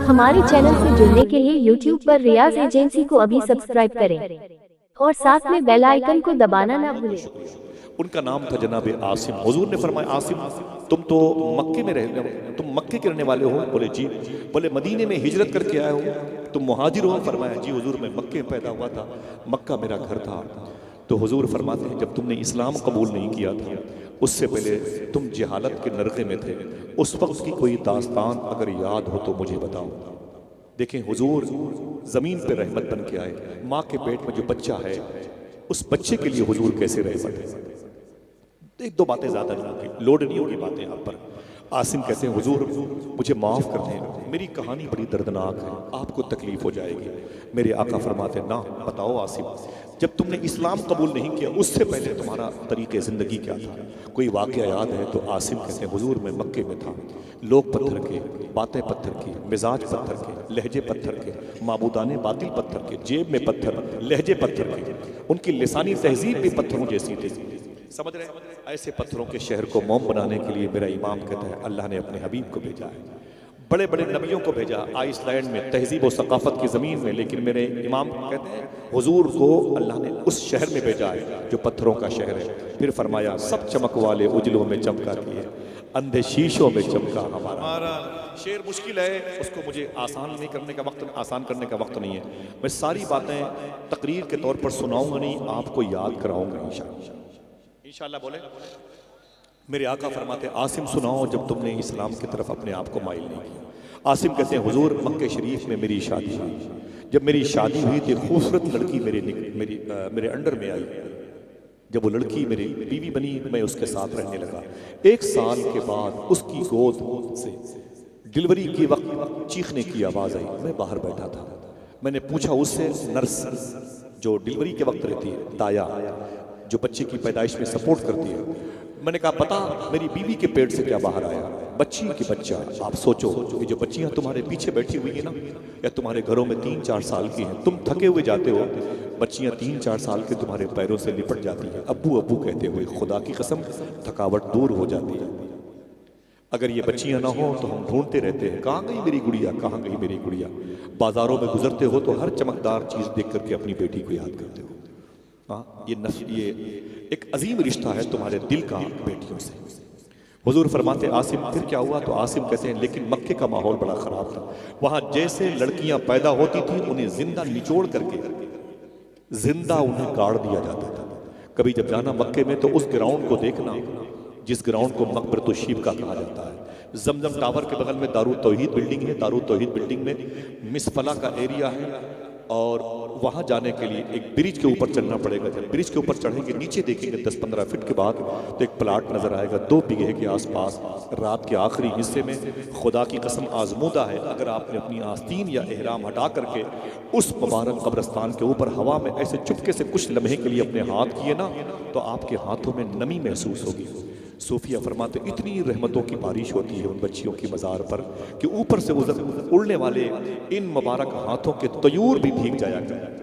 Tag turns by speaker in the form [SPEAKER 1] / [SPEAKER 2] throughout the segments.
[SPEAKER 1] हमारे चैनल से जुड़ने के लिए YouTube पर रियाज एजेंसी को अभी सब्सक्राइब करें और साथ में बेल आइकन को दबाना ना भूलें।
[SPEAKER 2] उनका नाम था जनाब आसिम। हुजूर ने फरमाया, आसिम तुम तो मक्के में तुम मक्के के रहने वाले हो? बोले जी। बोले मदीने में हिजरत करके आए हो, तुम मुहाजिर हो? फरमाया जी हुजूर, मैं मक्के में पैदा हुआ था, मक्का मेरा घर था। तो हुजूर फरमाते हैं, जब तुमने इस्लाम कबूल नहीं किया था, उससे पहले तुम जहालत के नरके में थे, उस वक्त की कोई दास्तान अगर याद हो तो मुझे बताओ। देखें, हुजूर जमीन पे रहमत बन के आए। माँ के पेट में जो बच्चा है, उस बच्चे के लिए हुजूर कैसे रहमत है। एक दो बातें ज्यादा नहीं होगी, लोड नहीं होगी बातें आप पर। आसिम कहते हैं, हुजूर मुझे माफ कर दें, मेरी कहानी बड़ी दर्दनाक है, आपको तकलीफ हो जाएगी। मेरे आका फरमाते हैं, ना बताओ आसिम, जब तुमने इस्लाम कबूल नहीं किया उससे पहले तुम्हारा तरीके जिंदगी क्या था, कोई वाकया याद है? तो आसिम कहते हैं, हुजूर मैं मक्के में था, लोग पत्थर के, बातें पत्थर की, मिजाज पत्थर के, लहजे पत्थर के, माबूदाने बातिल पत्थर के, जेब में पत्थर, लहजे पत्थर के, उनकी लिसानी तहजीब भी पत्थरों जैसी थी। समझ रहे? ऐसे पत्थरों के शहर को मोम बनाने के लिए मेरा इमाम कहता है, अल्लाह ने अपने हबीब को भेजा है, बड़े बड़े नबियों को भेजा आइसलैंड में, तहजीब और सकाफत की ज़मीन में, लेकिन मेरे इमाम कहते हैं हुजूर को अल्लाह ने उस शहर में भेजा है जो पत्थरों का शहर है। फिर फरमाया, सब चमक वाले उजलों में चमका दिए, अंधे शीशों में चमका हमारा। शेर मुश्किल है, उसको मुझे आसान करने का वक्त नहीं है। मैं सारी बातें तकरीर के तौर पर सुनाऊंगा नहीं, आपको याद कराऊंगा इंशाअल्लाह। बोले मेरे आका फरमाते, आसिम सुनाओ जब तुमने इस्लाम की तरफ अपने आप को माइल नहीं किया। आसिम कहते हैं, हुजूर मक्के शरीफ में मेरी शादी हुई, जब मेरी शादी हुई तो खूबसूरत लड़की मेरे अंडर में आई। जब वो लड़की मेरी बीवी बनी, मैं उसके साथ रहने लगा। 1 साल के बाद उसकी गोद से डिलीवरी के वक्त चीखने की आवाज़ आई। मैं बाहर बैठा था, मैंने पूछा उससे, नर्स जो डिलीवरी के वक्त रहती है, दाया जो बच्चे की पैदाइश में सपोर्ट करती है, मैंने कहा पता मेरी बीवी के पेट से क्या बाहर आया? बच्ची की बच्चा। आप सोचो, ये जो बच्चियां तुम्हारे पीछे बैठी हुई है ना, या तुम्हारे घरों में 3-4 साल की हैं, तुम थके हुए जाते हो, बच्चियां 3-4 साल के तुम्हारे पैरों से लिपट जाती हैं, अब्बू अब्बू कहते हुए। खुदा की कसम थकावट दूर हो जाती है। अगर ये बच्चियां ना हो तो हम ढूंढते रहते हैं, कहाँ गई मेरी गुड़िया, कहाँ गई मेरी गुड़िया। बाजारों में गुजरते हो तो हर चमकदार चीज देख करके अपनी बेटी को याद करते हो। हाँ, ये एक अजीम रिश्ता है तुम्हारे दिल का बेटियों से। हुजूर फरमाते, आसिम फिर क्या हुआ? तो आसिम कहते हैं, लेकिन मक्के का माहौल बड़ा खराब था। वहां जैसे लड़कियां पैदा होती थी, उन्हें जिंदा निचोड़ करके जिंदा उन्हें गाड़ दिया जाता था। कभी जब जाना मक्के में तो उस ग्राउंड को देखना जिस ग्राउंड को मकबरतु शीब का कहा जाता है। जमजम टावर के बगल में दारू तौहीद बिल्डिंग है, दारू तौहीद बिल्डिंग में मिसफला का एरिया है, और वहां जाने के लिए एक ब्रिज के ऊपर चढ़ना पड़ेगा। जब ब्रिज के ऊपर चढ़ेंगे, नीचे देखेंगे 10-15 फीट के बाद तो एक प्लाट नजर आएगा 2 बीघे के आसपास। रात के आखिरी हिस्से में खुदा की कसम आजमूदा है, अगर आपने अपनी आस्तीन या एहराम हटा करके उस मुबारक कब्रिस्तान के ऊपर हवा में ऐसे चुपके से कुछ लम्हे के लिए अपने हाथ किए ना, तो आपके हाथों में नमी महसूस होगी। सूफिया फरमाते, इतनी रहमतों की बारिश होती है उन बच्चियों की मज़ार पर कि ऊपर से उड़ने वाले इन मुबारक हाथों के तयूर भी भीग जाया करते।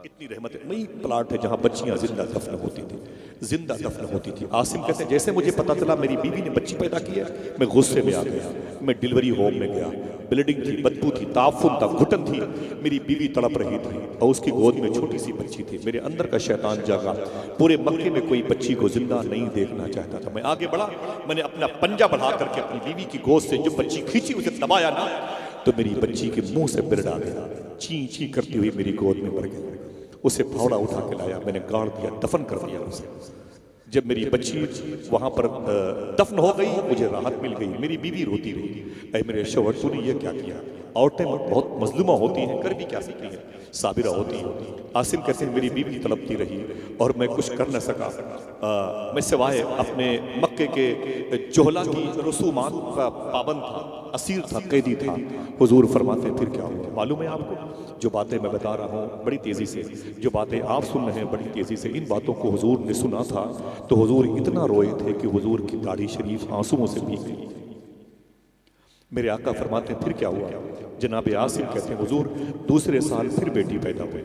[SPEAKER 2] इतनी रहमत है। वही प्लाट है जहां बच्चियां जिंदा दफन होती थी, जिंदा दफन होती थी। आसिम कहते हैं, जैसे मुझे पता चला मेरी बीवी ने बच्ची पैदा की है, मैं गुस्से में आ गया। मैं डिलीवरी होम में गया, ब्लीडिंग थी, बदबू थी, ताफुन था, घुटन थी, मेरी बीवी तड़प रही थी और उसकी गोद में छोटी सी बच्ची थी। मेरे अंदर का शैतान जागा। पूरे मक्के में कोई बच्ची को जिंदा नहीं देखना चाहता था। मैं आगे बढ़ा, मैंने अपना पंजा बढ़ा करके अपनी बीवी की गोद से जो बच्ची खींची उसे दबाया ना, तो मेरी बच्ची के मुंह से बिरड़ आ गया, ची ची करती हुई मेरी गोद में पड़ गई। उसे फावड़ा उठा के लाया, मैंने गाड़ दिया, दफन कर दिया उसे। जब मेरी बच्ची वहां पर दफन हो गई, मुझे राहत मिल गई। मेरी बीवी रोती रही, ऐ मेरे शौहर तूने ये क्या किया? औरतें बहुत मजलूमा होती हैं, कर भी क्या सकती हैं, साबिरा होती हैं। आसिम कहते हैं, मेरी बीवी तड़पती रही और मैं कुछ कर न सका। मैं सिवाय अपने मक्के के जोहला की रसूमात का पाबंद था, असीर था, कैदी था। हुजूर फरमाते, फिर क्या हुआ मालूम है आपको? जो बातें मैं बता रहा हूँ बड़ी तेजी से, जो बातें आप सुन रहे हैं बड़ी तेजी से, इन बातों को हुजूर ने सुना था तो हुजूर इतना रोए थे कि हुजूर की दाढ़ी शरीफ आंसुओं से भीग गई। मेरे आका फरमाते हैं, फिर क्या हुआ? जनाब आसिम कहते हैं, हुजूर दूसरे साल फिर बेटी पैदा हुई।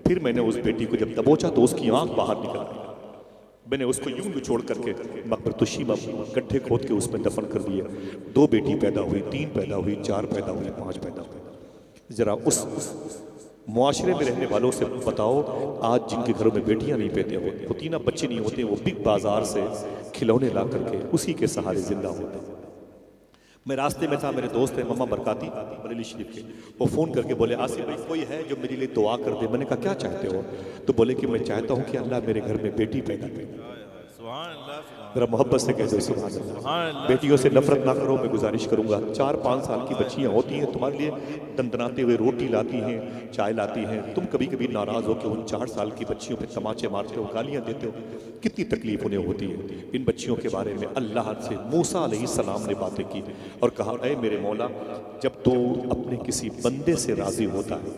[SPEAKER 2] फिर मैंने उस बेटी को जब दबोचा तो उसकी आंख बाहर निकल आई। मैंने उसको यूं निचोड़ करके मकबरतुशी में गड्ढे खोद के उसमें दफन कर दिए। 2 बेटी पैदा हुई, 3 पैदा हुई, 4 पैदा हुई, 5 पैदा हुई। जरा उस मुआशरे में रहने वालों से बताओ, आज जिनके घरों में बेटियां नहीं पैदा होती ना, बच्चे नहीं होते, वो बिग बाजार से खिलौने ला करके उसी के सहारे जिंदा होते। मैं रास्ते में था, मेरे दोस्त है मम्मा बरकाती बरेली शरीफ के, वो फ़ोन करके बोले आसिफ भाई कोई है जो मेरे लिए दुआ कर दे। मैंने कहा क्या चाहते हो? तो बोले कि मैं चाहता हूँ कि अल्लाह मेरे घर में बेटी पैदा करे। जरा मोहब्बत से कह दो सुभान अल्लाह। बेटियों से नफरत ना करो, मैं गुजारिश करूंगा। 4-5 साल की बच्चियां होती हैं, तुम्हारे लिए दंदनाते हुए रोटी लाती हैं, चाय लाती हैं, तुम कभी कभी नाराज हो कि उन 4 साल की बच्चियों पे तमाचे मारते हो, गालियां देते हो, कितनी तकलीफ उन्हें होती है। इन बच्चियों के बारे में अल्लाह से मूसा अलैहिस्सलाम ने बातें की और कहा, ऐ मेरे मौला, जब तो अपने किसी बंदे से राजी होता है।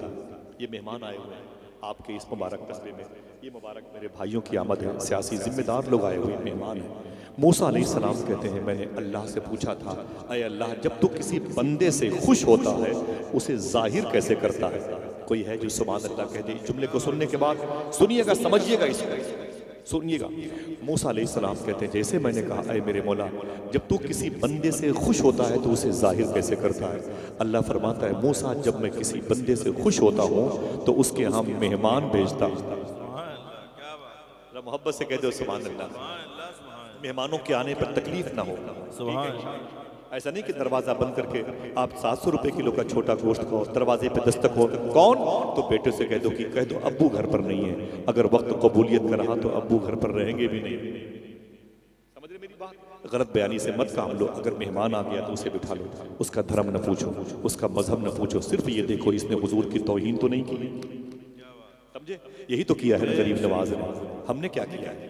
[SPEAKER 2] ये मेहमान आए हुए हैं आपके इस मुबारक कस्बे में, ये मुबारक मेरे भाइयों की आमद है, सियासी जिम्मेदार लोग आए हुए मेहमान हैं। मूसा अलैहिस्सलाम कहते हैं मैंने अल्लाह से पूछा था, अय अल्लाह, जब तू किसी बंदे से खुश होता है उसे जाहिर कैसे करता है? कोई है जो सुभान अल्लाह कह दे? जुमले को सुनने के बाद सुनिएगा, समझिएगा, इसको सुनिएगा। मूसा अलैहिस्सलाम कहते हैं जैसे मैंने कहा, अय मेरे मौला, जब तू किसी बंदे से खुश होता है तो उसे जाहिर कैसे करता है? अल्लाह फरमाता है, मूसा, जब मैं किसी बंदे से खुश होता हूँ तो उसके यहाँ मेहमान भेजता हूँ। मोहब्बत से कह दो सुभान अल्लाह। मेहमानों के आने पर तकलीफ ना हो। ऐसा नहीं कि दरवाजा बंद करके आप 700 रुपए किलो का छोटा गोश्त खाओ, दरवाजे पे दस्तक हो, कौन? तो बेटे से कह दो कि कह दो अब्बू घर पर नहीं है। अगर वक्त कबूलियत का रहा तो अब्बू घर पर रहेंगे भी नहीं। समझ रहे मेरी बात? गलत बयानी से मत काम लो। अगर मेहमान आ गया तो उसे बिठा लो, उसका धर्म न पूछो, उसका मजहब न पूछो, सिर्फ ये देखो इसने हुजूर की तौहीन तो नहीं की। समझे? यही तो किया है गरीब नवाज ने। हमने क्या किया है?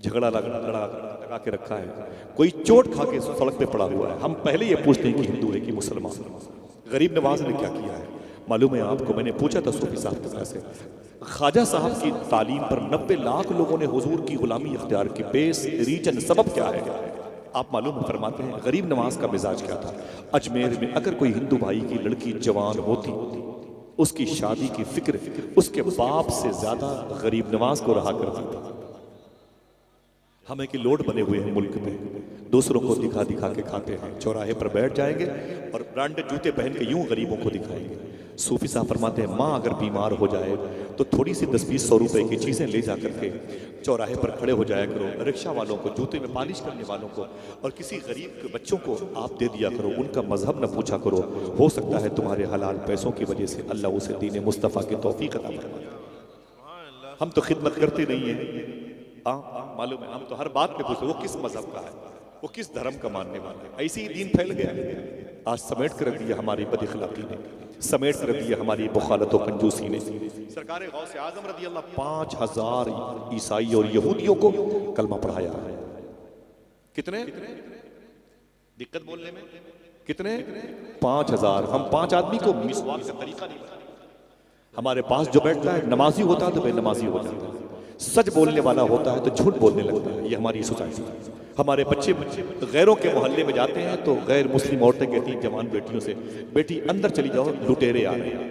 [SPEAKER 2] झगड़ा लगा के रखा है, कोई चोट खा के सड़क पे पड़ा हुआ है, हम पहले ये पूछते हैं कि हिंदू है कि मुसलमान। गरीब नवाज ने क्या किया है मालूम है आपको? मैंने पूछा था सूफी साहब के से, ख्वाजा साहब की तालीम पर 90 लाख लोगों ने हुजूर की गुलामी इख्तियार की। बेस रीजन सबब क्या है आप मालूम फरमाते हैं? गरीब नवाज का मिजाज क्या था? अजमेर में अगर कोई हिंदू भाई की लड़की जवान होती, उसकी शादी की फिक्र उसके बाप से ज्यादा गरीब नवाज को रहा करती थी। हमें की लोड बने हुए हैं मुल्क में, दूसरों को दिखा दिखा के खाते हैं। चौराहे पर बैठ जाएंगे और ब्रांडेड जूते पहन के यूं गरीबों को दिखाएंगे। सूफी साहब फरमाते हैं, माँ अगर बीमार हो जाए तो थोड़ी सी 10-20 रुपए की चीजें ले जा करके चौराहे पर खड़े हो जाया करो। रिक्शा वालों को, जूते में पालिश करने वालों को और किसी गरीब के बच्चों को आप दे दिया करो। उनका मजहब न पूछा करो, हो सकता है तुम्हारे हलाल पैसों की वजह से अल्लाह उसे दीन मुस्तफ़ा की तौफीक अता फरमाए। हम तो खिदमत करते नहीं है, मालूम है, हम तो हर बात में पूछते वो किस मजहब का है, वो किस धर्म का मानने वाला है। ऐसे ही दीन फैल गया। आज समेट कर रख दिया हमारी बदअखलाकी ने, समेट कर रख दिया हमारी बुखालत और कंजूसी ने। सरकार गौसे आजम रज़ी अल्लाह 5000 ईसाई और यहूदियों को कलमा पढ़ाया है। कितने? दिक्कत बोलने में कितने? 5000। हम 5 आदमी को मिसवाक का तरीका नहीं पता। हमारे पास जो बैठता है नमाजी होता है तो बेनमाजी हो जाता है, सच बोलने वाला होता है तो झूठ बोलने लगता है। ये हमारी सोसाइटी है। हमारे बच्चे गैरों के मोहल्ले में जाते हैं तो गैर मुस्लिम औरतें कहती हैं जवान बेटियों से, बेटी अंदर चली जाओ, लुटेरे आ रहे हैं।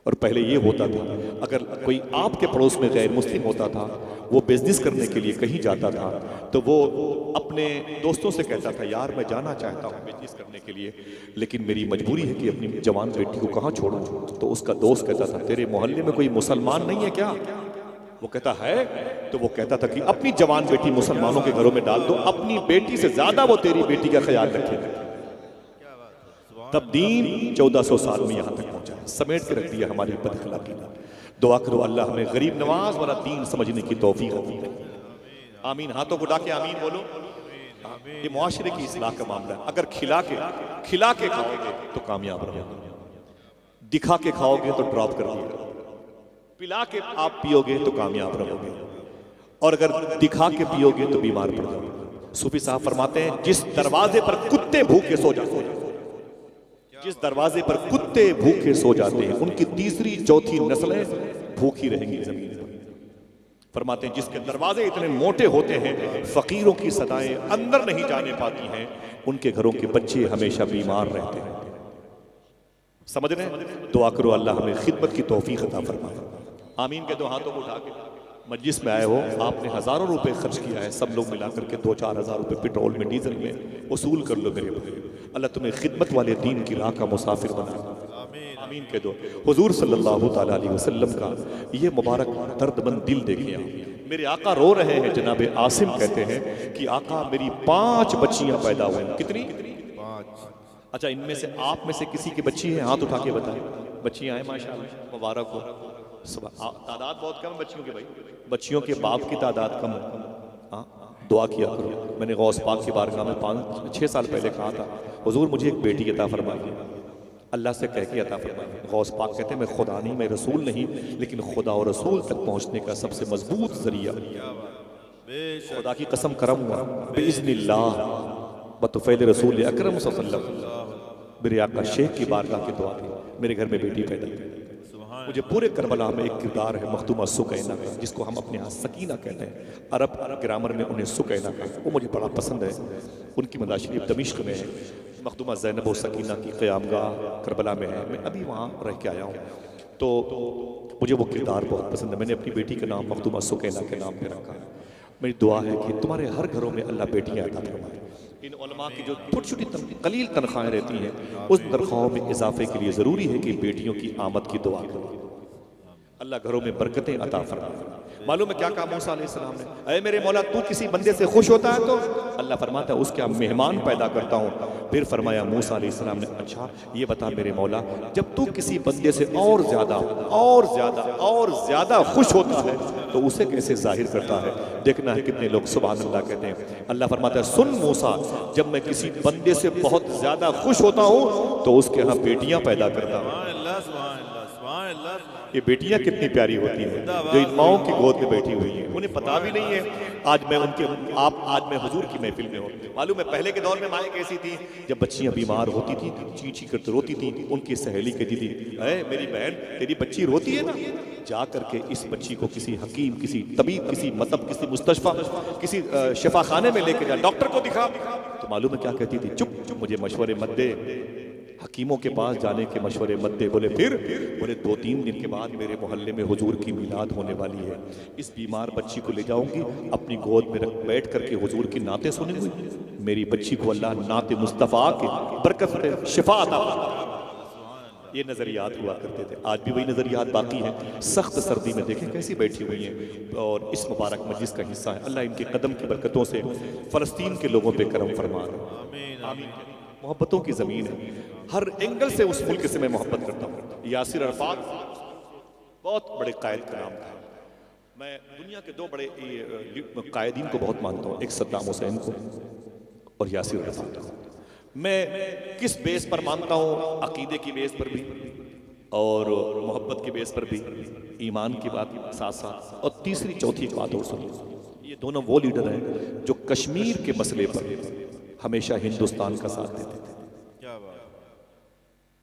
[SPEAKER 2] और पहले ये होता था, अगर कोई आपके पड़ोस में गैर मुस्लिम होता था, वो बिजनेस करने के लिए कहीं जाता था तो वो अपने दोस्तों से कहता था, यार मैं जाना चाहता हूँ बिजनेस करने के लिए, लेकिन मेरी मजबूरी है कि अपनी जवान बेटी को कहाँ छोड़ूं। तो उसका दोस्त कहता था, तेरे मोहल्ले में कोई मुसलमान नहीं है क्या? वो कहता है, तो वो कहता था कि अपनी जवान बेटी मुसलमानों के घरों में डाल दो, अपनी बेटी से ज्यादा वो तेरी बेटी का ख्याल रखेगा। तब दीन 1400 साल में यहां तक पहुंचा, समेट के रख दिया हमारी बदअखलाकी ने। दुआ करो अल्लाह हमें गरीब नवाज वाला दीन समझने की तौफीक अता करे। आमीन। हाथों को उठा के आमीन बोलो। ये मुआशरे की इस्लाह का मामला है। अगर खिला के खाओगे तो कामयाब रहोगे, दिखा के खाओगे तो ड्रॉप कर दिया, पिला के आप पियोगे तो कामयाब रहोगे, और अगर दिखा के पियोगे तो बीमार पड़ जाओगे। सूफी साहब फरमाते हैं, जिस दरवाजे पर कुत्ते भूखे सो जाते हैं, जिस दरवाजे पर कुत्ते भूखे सो जाते हैं, उनकी तीसरी चौथी नस्लें भूखी रहेंगी जमीन पर। फरमाते हैं, जिसके दरवाजे इतने मोटे होते हैं फकीरों की सदाएं अंदर नहीं जाने पाती हैं, उनके घरों के बच्चे हमेशा बीमार रहते हैं। समझ रहे हैं? दुआ करो अल्लाह हमें खिदमत की तौफीक अता फरमाए। आमीन के दो हाथों को उठा के। मजलिस में आए हो, आपने हज़ारों रुपए खर्च किया है, सब लोग मिलाकर के 2-4 हज़ार रुपए पेट्रोल में डीजल में वसूल कर लो मेरे भाई। अल्लाह तुम्हें खिदमत वाले दीन की राह का मुसाफिर बना। आमीन कह दो। हुजूर सल्लल्लाहु ताला अलैहि वसल्लम का ये मुबारक दर्दमंद दिल देखिए आप। मेरे आका रो रहे हैं। जनाब आसिम कहते हैं कि आका मेरी 5 बच्चियां पैदा हुई। कितनी? 5। अच्छा, इनमें से आप में से किसी की बच्ची है? हाथ उठा के बताएं। बच्चियां हैं माशाल्लाह, मुबारक हो। तादाद बहुत कम है बच्चियों के भाई, बच्चियों के बाप की तादाद कम है। हाँ, दुआ किया करो। मैंने गौस पाक की बारगाह में 5-6 साल पहले कहा था, हुजूर मुझे एक बेटी अता फरमाइए, अल्लाह से कह के अता फरमाइए। गौस पाक कहते हैं मैं खुदा नहीं, मैं रसूल नहीं, लेकिन खुदा और रसूल तक पहुंचने का सबसे मजबूत जरिया खुदा की कसम करम हुआ बिइज़्निल्लाह बतौफ़ील रसूल अकरम सल्लल्लाहु अलैहि वसल्लम, मेरे आका शेख की बारगाह की दुआ थी, मेरे घर में बेटी पैदा हुई। मुझे पूरे करबला में एक किरदार है मखदूमा सुकैना का, जिसको हम अपने यहाँ सकीना कहते हैं, अरब ग्रामर में उन्हें सुकैना कहते हैं। वो मुझे बड़ा पसंद है। उनकी मज़ार शरीफ दमिश्क में है। मखदूमा ज़ैनब और सकीना की क़यामगाह करबला में है। मैं अभी वहाँ रह के आया हूँ, तो मुझे वो किरदार बहुत पसंद है। मैंने अपनी बेटी का नाम मखदूमा सुकैना के नाम पर रखा है। मेरी दुआ है कि तुम्हारे हर घरों में अल्लाह बेटियाँ अता फरमाए। इन उलमा की जो छोटी छोटी कलील तनख्वाहें रहती हैं, उस तनख्वाहों में इजाफे के लिए ज़रूरी है कि बेटियों की आमद की दुआ करो। अल्लाह घरों में बरकतें अता फरमाए। मालूम है क्या कहा मूसा अलैहिस्सलाम ने? अरे मेरे मौला, तू किसी बंदे से खुश होता है तो अल्लाह फरमाता है उसके यहाँ मेहमान पैदा करता हूँ। फिर फरमाया मूसा अलैहिस्सलाम ने, अच्छा ये बता मेरे मौला, जब तू किसी बंदे से और ज्यादा खुश होता है तो उसे कैसे जाहिर करता है? देखना है कितने लोग सुभान अल्लाह कहते हैं। अल्लाह फरमाता है सुन मूसा, जब मैं किसी बंदे से बहुत ज्यादा खुश होता हूँ तो उसके यहाँ बेटियां पैदा करता हूँ। ये बेटियां कितनी प्यारी होती हैं जो इन माओं की गोद में बैठी हुई हैं, उन्हें पता भी नहीं है। आज मैं हुजूर की महफिल में हूँ। मालूम है पहले के दौर में माएँ कैसी थी? जब बच्चियां बीमार होती थी, चींची करते रोती थी, उनकी सहेली कहती थी, अरे मेरी बहन तेरी बच्ची रोती है ना, जा करके इस बच्ची को किसी हकीम, किसी तबीब, किसी मुस्तशफा, किसी शिफा खाने में लेके जा, डॉक्टर को दिखा। तो मालूम है क्या कहती थी? चुप, मुझे मशवरे मत दे, हकीमों के पास जाने के मशवरे मत दे। बोले फिर? बोले 2-3 दिन के बाद मेरे मोहल्ले में हुजूर की मिलाद होने वाली है, इस बीमार बच्ची को ले जाऊंगी, अपनी गोद में बैठ करके हुजूर की नाते सुनेंगी, मेरी बच्ची को अल्लाह नाते मुस्तफ़ा के बरकत से शिफा अता फरमाए। ये नजरियात हुआ करते थे। आज भी वही नजरियात बाकी हैं। सख्त सर्दी में देखें कैसी बैठी हुई हैं और इस मुबारक मजलिस का हिस्सा है। अल्लाह इनके कदम की बरकतों से फ़लस्तीन के लोगों पे करम फरमा। आमीन। मोहब्बतों की ज़मीन है, हर एंगल से उस मुल्क से मैं मोहब्बत करता हूँ। यासिर अरफात बहुत बड़े कायद का नाम था। मैं दुनिया के 2 बड़े कायदीन को बहुत मानता हूँ, एक सद्दाम हुसैन को और यासिर अरफात को। मैं किस बेस पर मानता हूँ? अकीदे की बेस पर भी और मोहब्बत की बेस पर भी, ईमान की बात साथ साथ, और तीसरी चौथी एक बात और सुनिए। ये दोनों वो लीडर हैं जो कश्मीर के मसले पर हमेशा हिंदुस्तान का साथ देते थे।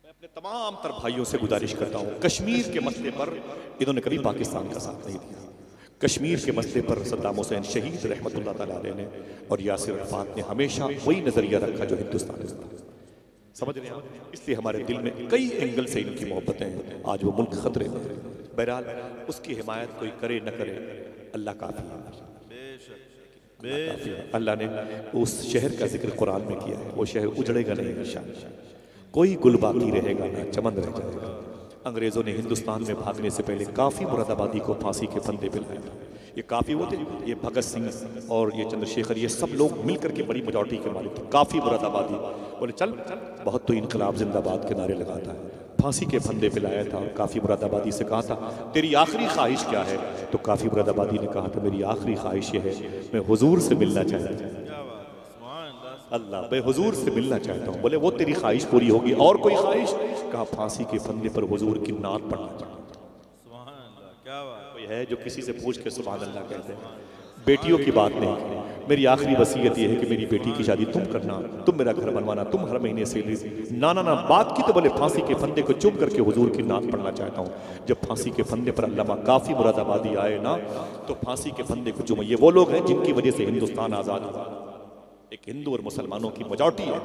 [SPEAKER 2] मैं अपने तमाम तर भाइयों से गुजारिश करता हूँ, कश्मीर के मसले पर इन्होंने कभी पाकिस्तान का साथ नहीं दिया। कश्मीर के मसले पर सद्दाम हुसैन शहीद रहमतुल्लाह तआला अलैह ने और यासिर अरफात ने हमेशा वही नजरिया रखा जो हिंदुस्तान का। समझ रहे हैं? इसलिए हमारे दिल में कई एंगल से इनकी मोहब्बतें हैं। आज वो मुल्क खतरे में है। बहरहाल उसकी हिमायत कोई करे न करे, अल्लाह काफी है। अल्लाह ने उस शहर का जिक्र कुरान में किया है, वो शहर उजड़ेगा नहीं इंशाअल्लाह, कोई गुल बाकी रहेगा ना, चमन रह जाएगा। अंग्रेजों ने हिंदुस्तान में भागने से पहले काफी मुरादाबादी को फांसी के फंदे पे लाया था। ये काफी होते, ये भगत सिंह और ये चंद्रशेखर, ये सब लोग मिलकर के बड़ी मेजॉरिटी के मालिक थे। काफी मुरादाबादी बोले चल बहुत तो इनकलाब जिंदाबाद के नारे लगाता है, फांसी के फंदे पे लाया था। और काफी मुरादाबादी से कहा था तेरी आखिरी ख्वाहिश क्या है? तो काफी मुरादाबादी ने कहा था मेरी आखिरी ख्वाहिश ये है, मैं हुजूर से मिलना चाहता हूँ। अल्लाह, मैं हुजूर से मिलना चाहता हूँ। बोले वो तेरी ख्वाहिश पूरी होगी, और कोई ख्वाहिश? कहा फांसी के फंदे पर हुजूर की नात पढ़ना चाहता हूँ। कोई है जो किसी से पूछ के सुभान अल्लाह कहते हैं? बेटियों की बात नहीं, मेरी आखिरी वसीयत यह है कि मेरी बेटी की शादी तुम करना, तुम मेरा घर बनवाना, तुम हर महीने सैलरी। ना ना ना, बात की तो बोले फांसी के फंदे को चुम करके हुजूर की नात पढ़ना चाहता हूँ। जब फांसी के फंदे पर अल्लामा काफी मुरादाबादी आए ना, तो फांसी के फंदे को चूमा। ये वो लोग हैं जिनकी वजह से हिंदुस्तान आज़ाद हुआ। एक हिंदू और मुसलमानों की मेजॉरिटी है,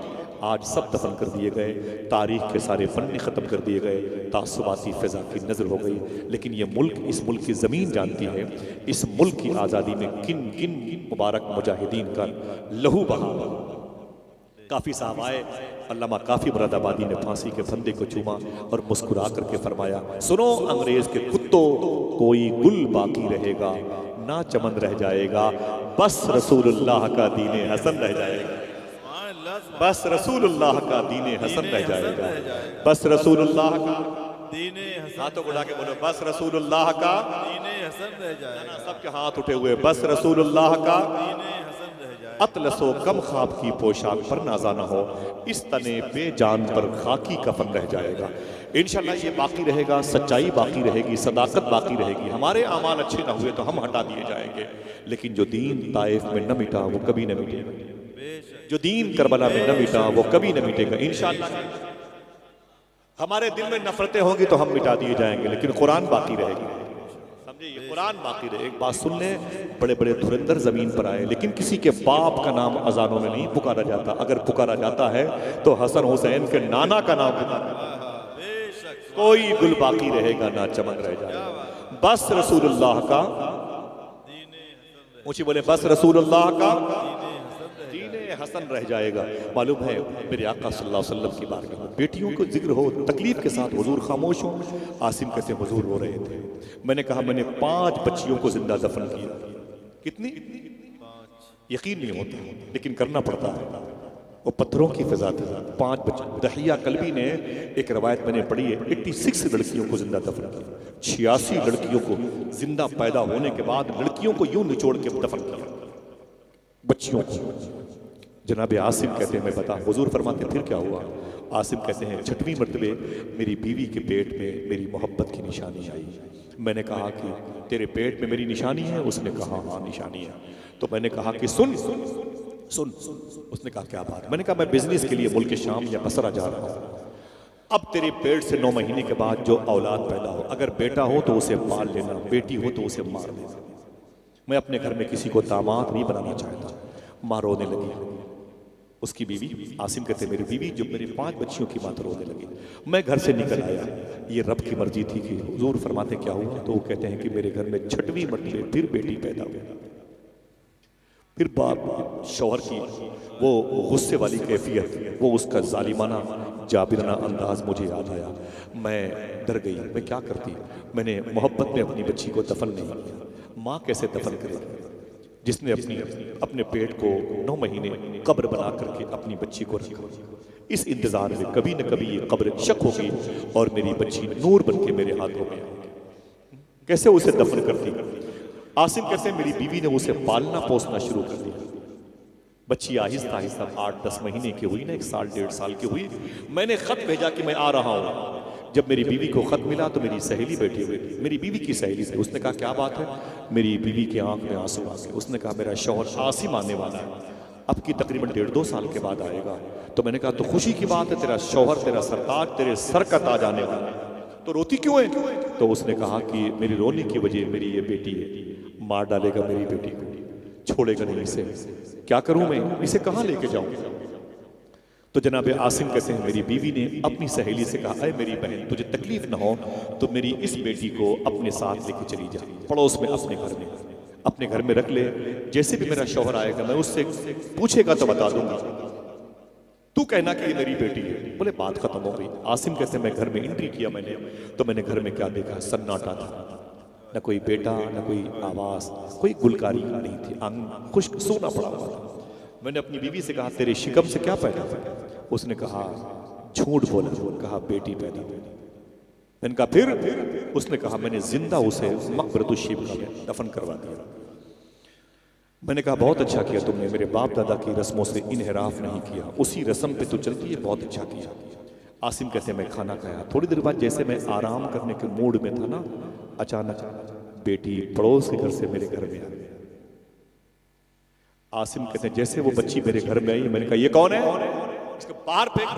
[SPEAKER 2] आज सब दफन कर दिए गए, तारीख के सारे पन्ने ख़त्म कर दिए गए, तासुबाती फ़िज़ा की नज़र हो गई। लेकिन ये मुल्क, इस मुल्क की ज़मीन जानती है इस मुल्क की आज़ादी में किन किन मुबारक मुजाहिदीन का लहू बहा। काफ़ी साहब आए, अल्लामा काफ़ी मुरादाबादी ने फांसी के फंदे को चूमा और मुस्कुरा करके फरमाया, सुनो अंग्रेज़ के कुत्तों, कोई गुल बाकी रहेगा ना चमन रह जाएगा, बस रसूलुल्लाह का दीने हसन रह जाएगा, बस रसूलुल्लाह का दीने हसन रह जाएगा, बस रसूलुल्लाह का
[SPEAKER 3] दीने हसन,
[SPEAKER 2] हाथों को उठा के बोलो, बस रसूलुल्लाह का
[SPEAKER 3] दीने हसन रह जाएगा,
[SPEAKER 2] सबके हाथ उठे हुए, बस रसूलुल्लाह का
[SPEAKER 3] दीने हसन रह जाएगा।
[SPEAKER 2] अतलसो कम ख्वाब की पोशाक पर नाजा न हो, इस तने पे जान पर खाकी कफन रह जाएगा। इंशाल्लाह ये बाकी रहेगा, सच्चाई बाकी रहेगी, सदाकत बाकी रहेगी। हमारे अमाल अच्छे ना हुए तो हम हटा दिए जाएंगे, लेकिन जो दीन ताइफ में न मिटा वो कभी न मिटेगा, जो दीन करबला में न मिटा वो कभी न मिटेगा इंशाल्लाह। हमारे दिल में नफरतें होंगी तो हम मिटा दिए जाएंगे, लेकिन कुरान बाकी रहेगी, समझे, ये कुरान बाकी रहे। एक बात सुन ले, बड़े बड़े धुरंधर जमीन पर आए, लेकिन किसी के बाप का नाम अजानों में नहीं पुकारा जाता। अगर पुकारा जाता है तो हसन हुसैन के नाना का नाम पुकारा, कोई गुल बाकी रहेगा ना चमन रह जाएगा, बस रसूलुल्लाह का ऊंची बोले, बस रसूलुल्लाह का दीने हसन रह जाएगा। मालूम है मेरे आका सल्लल्लाहु अलैहि वसल्लम की बारगाह में बेटियों को जिक्र हो, तकलीफ के साथ हुजूर खामोश हो। आसिम कहते हुजूर रो रहे थे, मैंने कहा मैंने 5 बच्चियों को जिंदा दफन किया। कितनी? यकीन नहीं होता, लेकिन करना पड़ता है, वो पत्थरों की फिजा थी। 5 बच्चे, दहिया कल्बी ने एक रवायत मैंने पढ़ी है, 86 लड़कियों को जिंदा दफन किया, 86 लड़कियों को जिंदा पैदा होने के बाद लड़कियों को यूं निचोड़ के दफन किया, बच्चियों को। जनाब आसिम कहते हैं मैं बता, हुजूर फरमाते फिर क्या हुआ? आसिम कहते हैं 6वीं मरतबे मेरी बीवी के पेट में मेरी मोहब्बत की निशानी आई। मैंने कहा कि तेरे पेट में मेरी निशानी है? उसने कहा हाँ निशानी है। तो मैंने कहा कि सुन सुन सुन, उसने कहा क्या बात? मैंने कहा मैं बिजनेस के लिए मुल्क शाम या बसरा जा रहा हूँ, अब तेरे पेट से 9 महीने के बाद जो औलाद पैदा हो, अगर बेटा हो तो उसे पाल लेना, बेटी हो तो उसे मार देना। मैं अपने घर में किसी को दामाद नहीं बनाना चाहता। माँ रोने लगी, उसकी बीवी, आसिम कहते मेरी बीवी जो मेरी 5 बच्चियों की बात रोने लगी। मैं घर से निकल आया, ये रब की मर्जी थी कि हुजूर फरमाते क्या हुआ? तो वो कहते हैं कि मेरे घर में 6वीं मरतबे फिर बेटी पैदा हुई। फिर बाप शौहर की वो गुस्से वाली कैफियत, वो उसका जालिमाना जाबिराना अंदाज मुझे याद आया। मैं डर गई, मैं क्या करती? मैंने मोहब्बत में अपनी बच्ची को दफन नहीं किया। माँ कैसे दफन करेगी जिसने अपने पेट को 9 महीने कब्र बना करके अपनी बच्ची को रखा? इस इंतजार में कभी न कभी ये कब्र शक होगी और मेरी बच्ची नूर बन के मेरे हाथों में कैसे उसे दफन करती? आसिम कहते हैं मेरी बीवी ने उसे पालना पोसना शुरू कर दिया। बच्ची आहिस्ता आहिस्ता 8-10 महीने की हुई ना, 1 साल 1.5 साल की हुई। मैंने खत भेजा कि मैं आ रहा हूँ। जब मेरी बीवी को खत मिला तो मेरी सहेली बैठी हुई थी, मेरी बीवी की सहेली थी। उसने कहा क्या बात है? मेरी बीवी की आंख में आंसू आ गए। उसने कहा मेरा शौहर आसिम आने वाला है, अब की तकरीबन 1.5-2 साल के बाद आएगा। तो मैंने कहा तो खुशी की बात है, तेरा शौहर, तेरा सरताज, तेरे सर का ताज आने वाला है, तो रोती क्यों है? तो उसने कहा कि मेरी रोने की वजह मेरी ये बेटी है, मार डालेगा मेरी बेटी को, छोड़ेगा नहीं इसे, क्या करूं मैं, इसे कहां लेके जाऊं? तो जनाब आसिम कहते हैं मेरी बीवी ने अपनी सहेली से कहा, अरे मेरी बहन तुझे तकलीफ ना हो तो मेरी इस बेटी को अपने साथ लेके चली जा, पड़ोस में अपने घर में रख ले। जैसे भी मेरा शौहर आएगा मैं उससे पूछेगा तो बता दूंगा, तू कहना कि ये मेरी बेटी है। बोले बात खत्म हो गई। आसिम कहते हैं मैं घर में एंट्री किया मैंने, तो मैंने घर में क्या देखा? सन्नाटा था, न कोई बेटा, न कोई आवाज, कोई गुलकारी नहीं थी, आंगन खुश्क सोना पड़ा हुआ था। मैंने अपनी बीवी से कहा तेरे शिकम से क्या पैदा हुआ? उसने कहा झूठ बोला, कहा बेटी पैदा हुई। मैंने कहा फिर? उसने कहा मैंने जिंदा उसे मकबरतुश्शीबा में दफन करवा दिया। मैंने कहा बहुत अच्छा किया तुमने, मेरे बाप दादा की रस्मों से इनहराफ नहीं किया, उसी रस्म पे तो चलती है, बहुत अच्छा किया। आसिम कहते मैं खाना खाया, थोड़ी देर बाद जैसे मैं आराम करने के मूड में था ना, अचानक बेटी पड़ोस के घर से मेरे घर में आ गई। आसिम कहते हैं जैसे वो बच्ची मेरे घर में आई, मैंने कहा ये कौन है? इसको बाहर फेंक।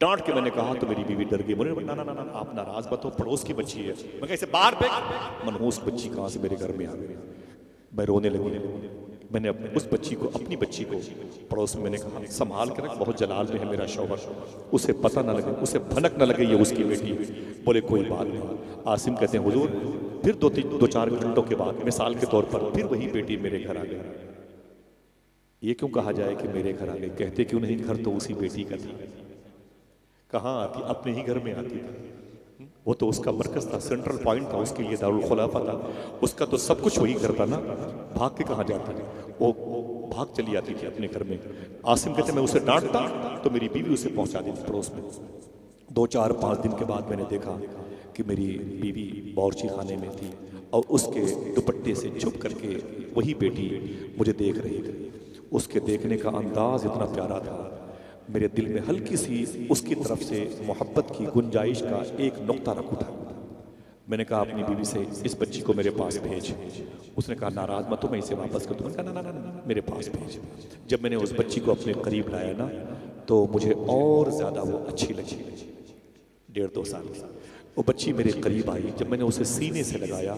[SPEAKER 2] डांट के मैंने कहा तो मेरी बीवी डर गई, बोले ना ना ना आप नाराज मत हो, पड़ोस की बच्ची है। मैं कहा इसे बाहर फेंक। मनहूस बच्ची कहां से मेरे घर में आ गई? मैं रोने लगी। मैंने उस बच्ची को, अपनी बच्ची को पड़ोस में मैंने कहा संभाल कर रख, बहुत जलाल में है मेरा शौहर, उसे पता ना लगे, उसे भनक ना लगे ये उसकी बेटी है। बोले कोई बात नहीं। आसिम कहते हैं हुजूर फिर दो चार घंटों के बाद मिसाल के तौर पर फिर वही बेटी मेरे घर आ गई। ये क्यों कहा जाए कि मेरे घर आ गई? कहते क्यों नहीं घर तो उसी बेटी का था। कहाँ आती? अपने ही घर में आती थी। वो तो उसका मरकज था, सेंट्रल पॉइंट था उसके लिए, दारुल खुलाफा था उसका, तो सब कुछ वही करता ना। भाग के कहाँ जाती थी? वो भाग चली आती थी अपने घर में। आसिम कहते मैं उसे डांटता तो मेरी बीवी उसे पहुंचा दी थी पड़ोस में। 2-4-5 दिन के बाद मैंने देखा कि मेरी बीवी बावर्ची खाने में थी और उसके दुपट्टे से छुप करके वही बेटी मुझे देख रही थी। उसके देखने का अंदाज इतना प्यारा था, मेरे दिल में हल्की सी उसकी तरफ से मोहब्बत की गुंजाइश का एक नुक्ता रख उठा। मैंने कहा अपनी बीवी से इस बच्ची को मेरे पास भेज। उसने कहा नाराज मत हो, मैं इसे वापस कर दूँ। मैंने कहा ना मेरे पास भेज। जब मैंने उस बच्ची को अपने करीब लाया ना तो मुझे और ज़्यादा वो अच्छी लगी। 1.5-2 साल वो बच्ची मेरे करीब आई। जब मैंने उसे सीने से लगाया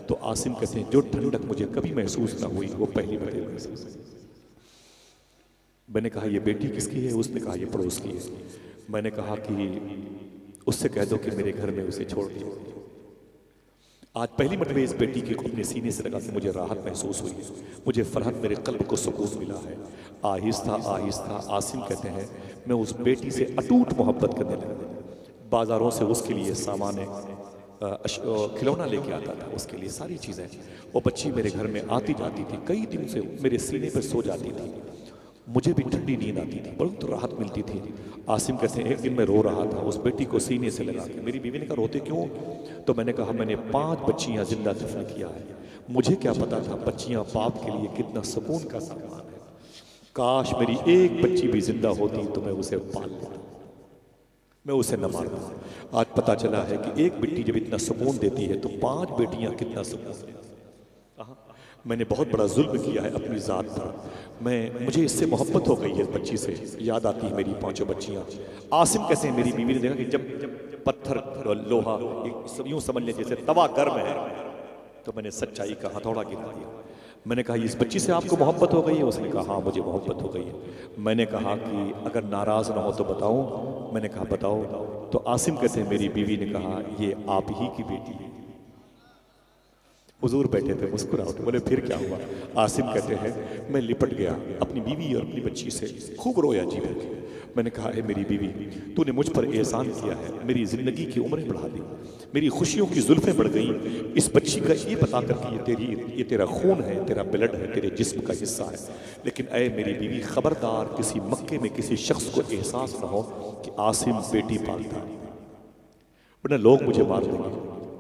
[SPEAKER 2] तो आसिम कहते हैं जो ठंडक मुझे कभी महसूस ना हुई वो पहली बार महसूस हुई। मैंने कहा ये बेटी किसकी है? उसने कहा ये पड़ोस की है। मैंने कहा कि उससे कह दो कि मेरे घर में उसे छोड़ दिया। आज पहली मरतबा इस बेटी के अपने सीने से लगा के मुझे राहत महसूस हुई, मुझे फरहत, मेरे कल्ब को सुकून मिला है। आहिस्ता आहिस्ता आसिम कहते हैं मैं उस बेटी से अटूट मोहब्बत करने लगा। बाजारों से उसके लिए सामान खिलौना लेके आता था, उसके लिए सारी चीज़ें। वो बच्ची मेरे घर में आती जाती थी, कई दिन से मेरे सीने पर सो जाती थी। मुझे भी ठंडी नींद आती थी, परंतु राहत मिलती थी। आसिम कहते हैं एक दिन मैं रो रहा था, उस बेटी को सीने से लगा के। मेरी बीवी ने कहा रोते क्यों? तो मैंने कहा मैंने 5 बच्चियां जिंदा दफन किया है। मुझे क्या पता था बच्चियां बाप के लिए कितना सुकून का सामान है। काश मेरी एक बच्ची भी जिंदा होती तो मैं उसे पाल लेता, मैं उसे न मारता। आज पता चला है कि एक बेटी जब इतना सुकून देती है तो 5 बेटियां कितना सुकून देती हैं। मैंने बहुत बड़ा जुल्म किया है अपनी ज़ात पर। मुझे इससे मोहब्बत हो गई है, बच्ची से याद आती है मेरी 5 बच्चियाँ। आसिम कैसे मेरी बीवी ने देखा कि जब पत्थर लोहा यूँ समझ लें जैसे तवा गर्म है, तो मैंने सच्चाई का हथौड़ा गिरा दिया। मैंने कहा इस बच्ची से आपको मोहब्बत हो गई है? उसने कहा हाँ मुझे मोहब्बत हो गई है। मैंने कहा कि अगर नाराज़ ना हो तो बताऊँ? मैंने कहा बताओ। तो आसिम कहते हैं मेरी बीवी ने कहा ये आप ही की बेटी है। हुजूर बैठे थे, मुस्कुराहट। बोले फिर क्या हुआ? आसिम कहते हैं मैं लिपट गया अपनी बीवी और अपनी बच्ची से, खूब रोया जी भर के। मैंने कहा है मेरी बीवी तूने मुझ पर एहसान किया है, मेरी ज़िंदगी की उम्रें बढ़ा दी, मेरी खुशियों की जुल्फ़ें बढ़ गई। इस बच्ची का ये बता कर कि ये तेरा खून है, तेरा ब्लड है, तेरे जिस्म का हिस्सा है। लेकिन ऐ मेरी बीवी खबरदार किसी मक्के में किसी शख्स को एहसास न हो कि आसिम बेटी पालता है, वरना लोग मुझे मार देंगे,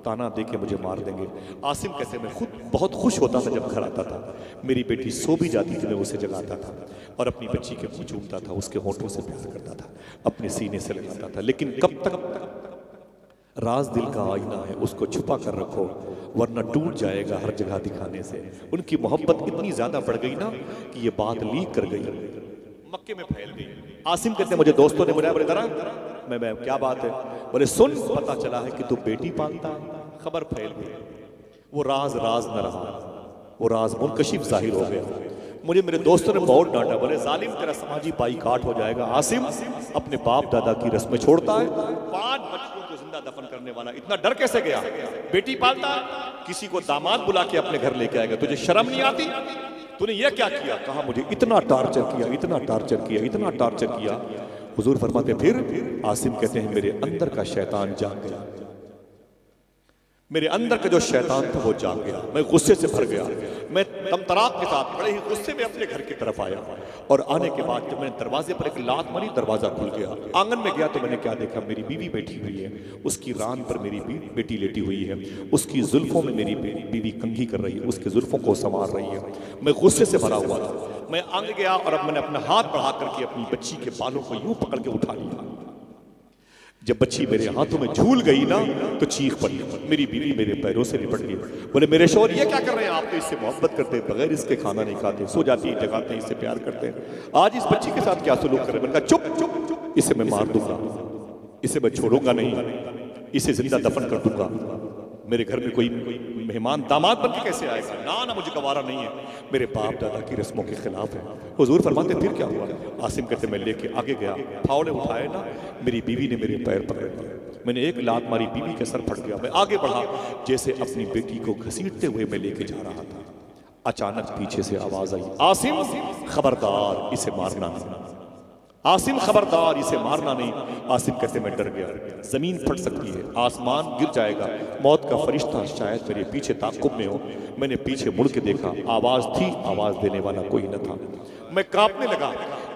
[SPEAKER 2] ताना दे के मुझे मार देंगे। आसिम कैसे मैं खुद बहुत खुश होता था जब घर आता था। मेरी बेटी सो भी जाती थी, मैं उसे जगाता था और अपनी बच्ची के मुँह चूमता था, उसके होठों से प्यार करता था, अपने सीने से लगाता था। लेकिन कब तक? राज दिल का आईना है, उसको छुपा कर रखो वरना टूट जाएगा हर जगह दिखाने से। उनकी मोहब्बत इतनी ज्यादा बढ़ गई ना कि ये बात लीक कर गई, मक्के में फैल गई। आसिम कहते मुझे दोस्तों ने बुलाया, बोले दरा मैं क्या बात है? बोले सुन पता चला है कि तू बेटी पालता। खबर फैल गई। वो राज न रहा, वो राज मुनकशिफ जाहिर हो गया। मुझे मेरे दोस्तों ने बहुत डांटा, बोले जालिम तेरा समाजी बाईकाट हो जाएगा। आसिम अपने बाप दादा की रस्में छोड़ता है, 5 बच्चों को जिंदा दफन करने वाला इतना डर कैसे गया? बेटी पालता है, किसी को दामाद बुला के अपने घर लेके आएगा, तुझे शर्म नहीं आती? तूने ये क्या किया? कहा मुझे इतना टार्चर किया, इतना टार्चर किया, इतना टार्चर किया। हुजूर फरमाते फिर आसिम कहते हैं मेरे अंदर का शैतान जाग गया, मेरे अंदर का जो शैतान था वो जाग गया। मैं गुस्से से भर गया, मैं तमतराक के साथ बड़े ही गुस्से में अपने घर की तरफ आया और आने के बाद जब मैंने दरवाजे पर एक लात मारी, दरवाजा खुल गया। आंगन में गया तो मैंने क्या देखा? मेरी बीवी बैठी हुई है, उसकी रान पर मेरी बेटी लेटी हुई है, उसकी जुल्फों में मेरी बीवी कंघी कर रही है, उसकी जुल्फों को संवार रही है। मैं गुस्से से भरा हुआ था। मैं आगे गया और अब मैंने अपना हाथ बढ़ा करके अपनी बच्ची के बालों को यूं पकड़ के उठा लिया। जब बच्ची मेरे हाथों में झूल गई ना तो चीख पड़ी। मेरी बीवी मेरे पैरों से लिपट गई। बोले मेरे शौहर ये क्या कर रहे हैं? आप तो इससे मोहब्बत करते हैं, बगैर इसके खाना नहीं खाते, सो जाती है, जगाते हैं, इससे प्यार करते हैं। आज इस बच्ची के साथ क्या सलूक कर रहे हैं? मैंने कहा चुप चुप चुप, इसे मैं मार दूंगा, इसे मैं छोड़ूंगा नहीं, इसे जिंदा दफन कर दूंगा। मेरे घर में कोई मेहमान दामाद बन के कैसे आएगा? ना ना, मुझे गवारा नहीं है, मेरे बाप दादा की रस्मों के खिलाफ है। हुजूर फरमाते फिर क्या हुआ? आसिम कहते मैं लेके आगे गया, फावड़े उठाए ना, मेरी बीवी ने मेरे पैर पकड़ लिए, मैंने एक लात मारी, बीवी का सर फट गया। मैं आगे बढ़ा, जैसे अपनी बेटी को घसीटते हुए मैं लेके जा रहा था, अचानक पीछे से आवाज आई, आसिम खबरदार इसे मारना नहीं, आसिम खबरदार इसे मारना नहीं। आसिम कहते मैं डर गया, जमीन फट सकती है, आसमान गिर जाएगा, मौत का फरिश्ता शायद मेरे पीछे ताक़ुब में हो। मैंने पीछे मुड़ के देखा, आवाज थी, आवाज देने वाला कोई न था। मैं कांपने लगा,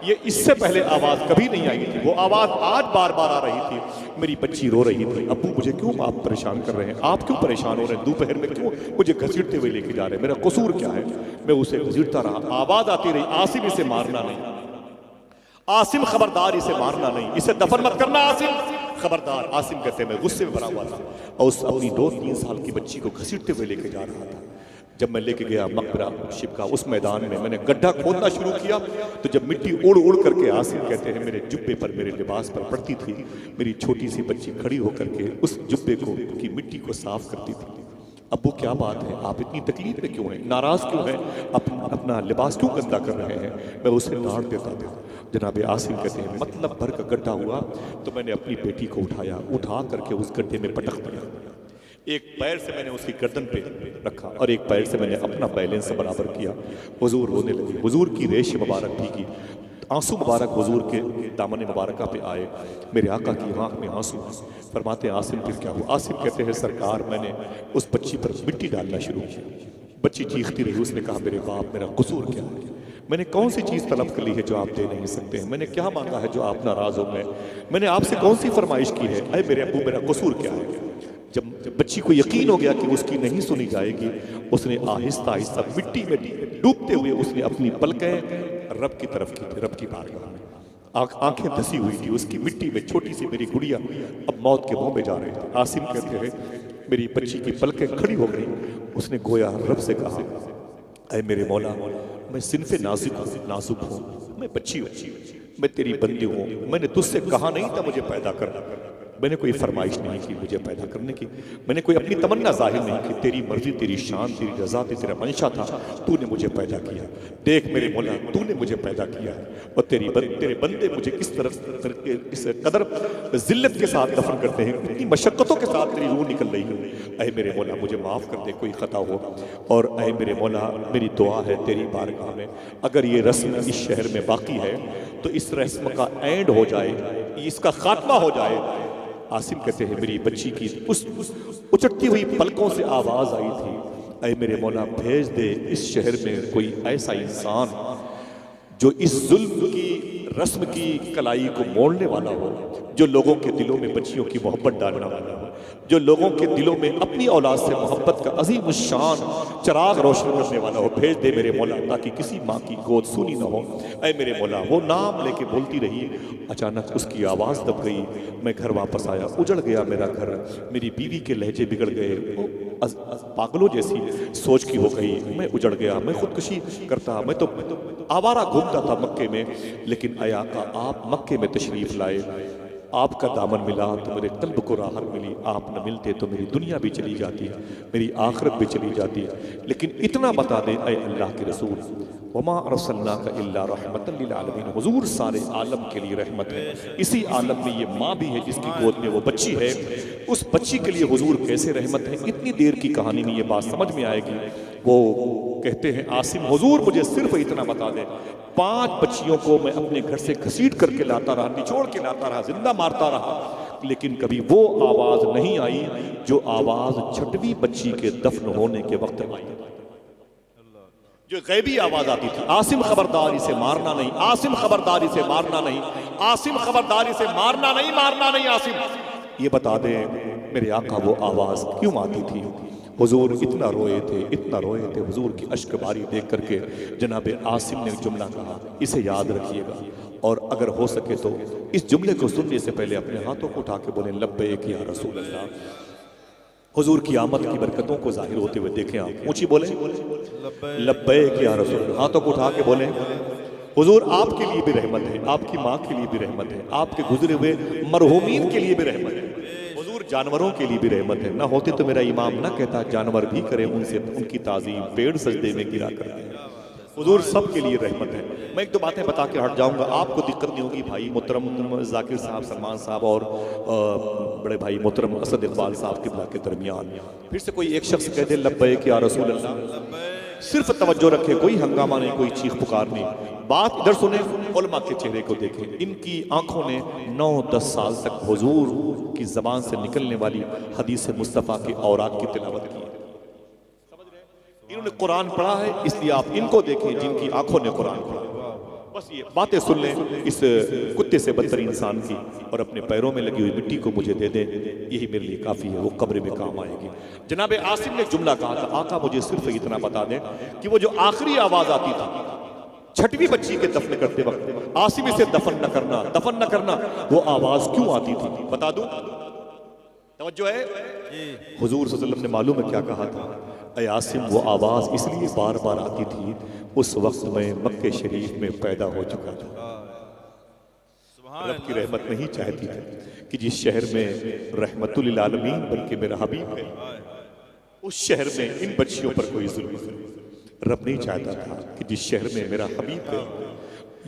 [SPEAKER 2] ये इससे पहले आवाज कभी नहीं आई थी, वो आवाज आज बार बार आ रही थी। मेरी बच्ची रो रही थी, अब्बू मुझे क्यों आप परेशान कर रहे हैं, आप क्यों परेशान हो रहे हैं, दोपहर में क्यों मुझे घसीटते हुए लेके जा रहे हैं, मेरा कसूर क्या है? मैं उसे घसीटता रहा, आवाज आती रही, आसिम इसे मारना नहीं, आसिम खबरदार इसे मारना नहीं, इसे दफन मत करना, आसिम खबरदार। आसिम कहते मैं गुस्से में भरा हुआ था और उस अपनी 2-3 साल की बच्ची को घसीटते हुए लेके जा रहा था। जब मैं लेके गया मकबरा शिव का, उस मैदान में मैंने गड्ढा खोदना शुरू किया, तो जब मिट्टी उड़ उड़ करके, आसिम कहते हैं मेरे जुब्बे पर, मेरे लिबास पर पड़ती थी, मेरी छोटी सी बच्ची खड़ी होकर के उस जुब्बे को की मिट्टी को साफ करती थी। अब्बू क्या बात है, आप इतनी तकलीफ में क्यों हैं, नाराज क्यों हैं, अपना लिबास क्यों गंदा कर रहे हैं? मैं उसे डांट देता था। जनाब आसिम कहते हैं मतलब भर का गड्ढा हुआ तो मैंने अपनी बेटी को उठाया, उठा करके उस गड्ढे में पटक दिया। एक पैर से मैंने उसकी गर्दन पे रखा और एक पैर से मैंने अपना बैलेंस बराबर किया। हुजूर रोने लगे, हुजूर की रेश मुबारक भीगी, आंसू मुबारक हुजूर के दामन मुबारक पे आए, मेरे आका की आंख में आंसू। फरमाते आसिम फिर क्या हुआ? आसिम कहते हैं सरकार मैंने उस बच्ची पर मिट्टी डालना शुरू किया, बच्ची चीखती रही, उसने कहा मेरे बाप मेरा कसूर क्या है, मैंने कौन सी चीज़ तलब कर ली है जो आप दे नहीं सकते हैं, मैंने क्या मांगा है जो आप नाराज हो गए, मैंने आपसे कौन सी फरमाइश की है, अरे मेरे अब्बू मेरा कसूर क्या है? जब बच्ची को यकीन हो गया कि उसकी नहीं सुनी जाएगी, उसने आहिस्ता आहिस्ता मिट्टी में डूबते हुए उसने अपनी पलकें रब की तरफ की थी, रब की बारगाह में, आंखें धसी हुई थी उसकी मिट्टी में। छोटी सी मेरी गुड़िया अब मौत के मुंह में जा रही थी। आसिम कहते हैं मेरी बच्ची की पलकें खड़ी हो गई, उसने गोया रब से कहा, ऐ मेरे मौला मैं सिनफे नाजुक हूँ, मैं बच्ची हूँ, मैं तेरी बंदी हूँ, मैंने तुझसे कहा नहीं था मुझे पैदा करना, मैंने कोई फरमाइश नहीं की मुझे पैदा करने की, मैंने कोई अपनी तमन्ना जाहिर नहीं की, तेरी मर्जी तेरी शान तेरी रजा तेरा मंशा था, तूने मुझे पैदा किया। देख मेरे मौला तूने मुझे पैदा किया और तेरे बंदे मुझे किस तरह इस कदर जिल्लत के साथ दफन करते हैं, कितनी मशक्क़तों के साथ तेरी रूह निकल रही है। ऐ मेरे मौला मुझे माफ़ कर दे कोई ख़ता हो, और ऐ मेरे मौला मेरी दुआ है तेरी बारगाह में, अगर ये रस्म इस शहर में बाकी है तो इस रस्म का एंड हो जाए, इसका खात्मा हो जाए। आसिम कहते हैं मेरी बच्ची की उस उचटती हुई पलकों से आवाज आई थी, ऐ मेरे मौला भेज दे इस शहर में कोई ऐसा इंसान जो इस जुल्म की रस्म की कलाई को मोड़ने वाला हो, जो लोगों के दिलों में बच्चियों की मोहब्बत डालने वाला हो, जो लोगों के दिलों में अपनी औलाद से मोहब्बत का अजीम शान चराग रोशन करने वाला हो। भेज दे मेरे मौला ताकि किसी माँ की गोद सुनी न हो। ऐ मेरे मौला वो नाम लेके बोलती रही, अचानक उसकी आवाज़ दब गई, मैं घर वापस आया, उजड़ गया मेरा घर, मेरी बीवी के लहजे बिगड़ गए, पागलों जैसी सोच की हो गई, मैं उजड़ गया, मैं खुदकुशी करता, मैं तो आवारा घूमता था मक्के में, लेकिन ऐ आका आप मक्के में तशरीफ लाए, आपका दामन मिला तो मेरे कल्ब को राहत मिली, आप न मिलते तो मेरी दुनिया भी चली जाती, मेरी आखिरत भी चली जाती। लेकिन इतना बता दें ऐ अल्लाह के रसूल, वमा अरसलनाका इल्ला रहमतल लिल आलमीन, हुजूर सारे आलम के लिए रहमत है। इसी आलम में ये माँ भी है जिसकी गोद में वो बच्ची है, उस बच्ची के लिए हुजूर कैसे रहमत है, इतनी देर की कहानी में ये बात समझ में आएगी। वो कहते हैं आसिम हुजूर मुझे सिर्फ इतना बता दें, 5 बच्चियों को मैं अपने घर से घसीट करके लाता रहा, निचोड़ के लाता रहा, जिंदा मारता रहा, लेकिन कभी वो आवाज नहीं आई जो आवाज 6वीं बच्ची के दफन होने के वक्त आई, जो गैबी आवाज आती थी, आसिम खबरदार इसे मारना नहीं, आसिम खबरदार इसे मारना नहीं, आसिम खबरदार इसे मारना नहीं, मारना नहीं आसिम। ये बता दे मेरे आका वो आवाज क्यों आती थी? हुजूर इतना रोए थे, इतना रोए थे, हुजूर की अश्क बारी देख करके जनाब आसिम ने जुमला कहा, इसे याद रखिएगा, और अगर हो सके तो इस जुमले को सुनने से पहले अपने हाथों को उठा के बोले लब्बैक या रसूल अल्लाह। हुजूर की आमद की बरकतों को जाहिर होते हुए देखें, आप ऊंची बोले लब्बैक या रसूल, हाथों को उठा के बोले हुजूर आपके लिए भी रहमत है, आपकी माँ के लिए भी रहमत है, आपके गुजरे हुए मरहूमीन के लिए भी रहमत है। हुजूर जानवरों के लिए भी रहमत है। ना होते तो मेरा इमाम ना कहता जानवर भी करे उनसे उनकी ताजीम, पेड़ सजदे में गिरा करते हैं। हुजूर सब के लिए रहमत है। मैं एक दो बातें बता के हट जाऊंगा, आपको दिक्कत नहीं होगी भाई। मोहतरम जाकिर साहब, सलमान साहब और बड़े भाई मोहतरम असद इकबाल साहब किबला के दरमियान फिर से कोई एक शख्स कह दे लब्बैक या रसूल अल्लाह, सिर्फ तवज्जो रखे, कोई हंगामा नहीं, कोई चीख पुकार नहीं, बात इधर सुने, उलमा के चेहरे को देखें। इनकी आंखों ने 9-10 साल तक हुजूर की जबान से निकलने वाली हदीस मुस्तफ़ा के औरात की तिलावत की है। इन्होंने कुरान पढ़ा है, इसलिए आप इनको देखें जिनकी आंखों ने कुरान पढ़ा। बस ये बातें सुन लें इस कुत्ते से बदतर इंसान की, और अपने पैरों में लगी हुई मिट्टी को मुझे दे दें, यही मेरे लिए काफ़ी है, वो कब्र में काम आएगी। जनाब आसिम ने एक जुमला कहा था, आका मुझे सिर्फ इतना बता दें कि वो जो आखिरी आवाज़ आती थी छठवीं बच्ची के दफन करते वक्त, आसिम इसे दफन न करना, दफन न करना, वो आवाज़ क्यों आती थी बता दूं? तवज्जो है? हुजूर सल्लल्लाहु अलैहि वसल्लम ने मालूम है क्या कहा था? ऐ आसिम, वो आवाज़ इसलिए बार बार आती थी, उस वक्त मैं मक्के शरीफ में पैदा हो चुका था। रब की रहमत नहीं चाहती थी कि जिस शहर में रहमतुल लिल आलमीन बल्कि मेरा हबीब है, उस शहर में इन बच्चियों पर कोई जुल्म करे। रब नहीं चाहता था कि जिस शहर में मेरा हबीब है,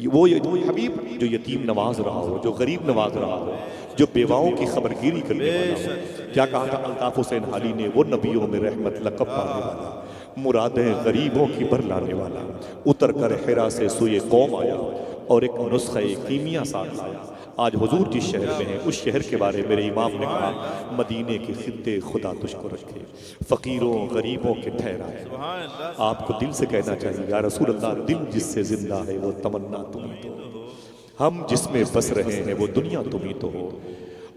[SPEAKER 2] वो हबीब जो यतीम नवाज रहा हो, जो गरीब नवाज रहा हो, जो बेवाओं की खबरगिरी करने वाला हो। क्या कहा था अल्ताफ हुसैन हाली ने? वो नबियों में रहमत लक़ब पाने वाला, मुरादें गरीबों की भर लाने वाला, उतर कर हिरा से सुए कौम आया और एक नुस्ख़े कीमिया साथ लाया। आज हुजूर जिस शहर में है, उस शहर के बारे में मेरे इमाम ने कहा, मदीने के खित्ते खुदा तुझको रखे, फ़कीरों गरीबों के ठहराए। आपको दिल से कहना चाहिए, या रसूल अल्लाह, दिल जिससे जिंदा है वो तमन्ना तुम ही तो हो, हम जिसमें बस रहे हैं वो दुनिया तुम ही तो हो,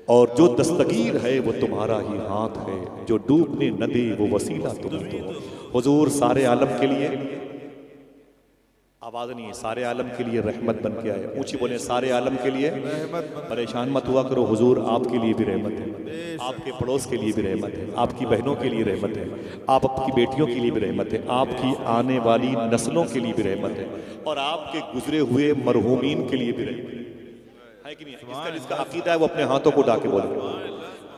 [SPEAKER 2] और जो दस्तगीर है वो तुम्हारा ही हाथ है, जो डूबने न दे वो वसीला तुम ही तो हो। हुजूर सारे आलम के लिए, आवाज नहीं है, सारे आलम के लिए रहमत बन के आए। ऊंची बोले, सारे आलम के लिए। परेशान मत हुआ करो, हुजूर आपके लिए भी रहमत है, आपके पड़ोस के लिए भी रहमत है, आपकी बहनों के लिए रहमत है, आपकी बेटियों के लिए भी रहमत है, आपकी आने वाली नस्लों के लिए भी रहमत है, और आपके गुजरे हुए मरहूमीन के लिए भी रहमत है कि नहीं? इसका जिसका अकीदा है वो अपने हाथों को उठा के बोले।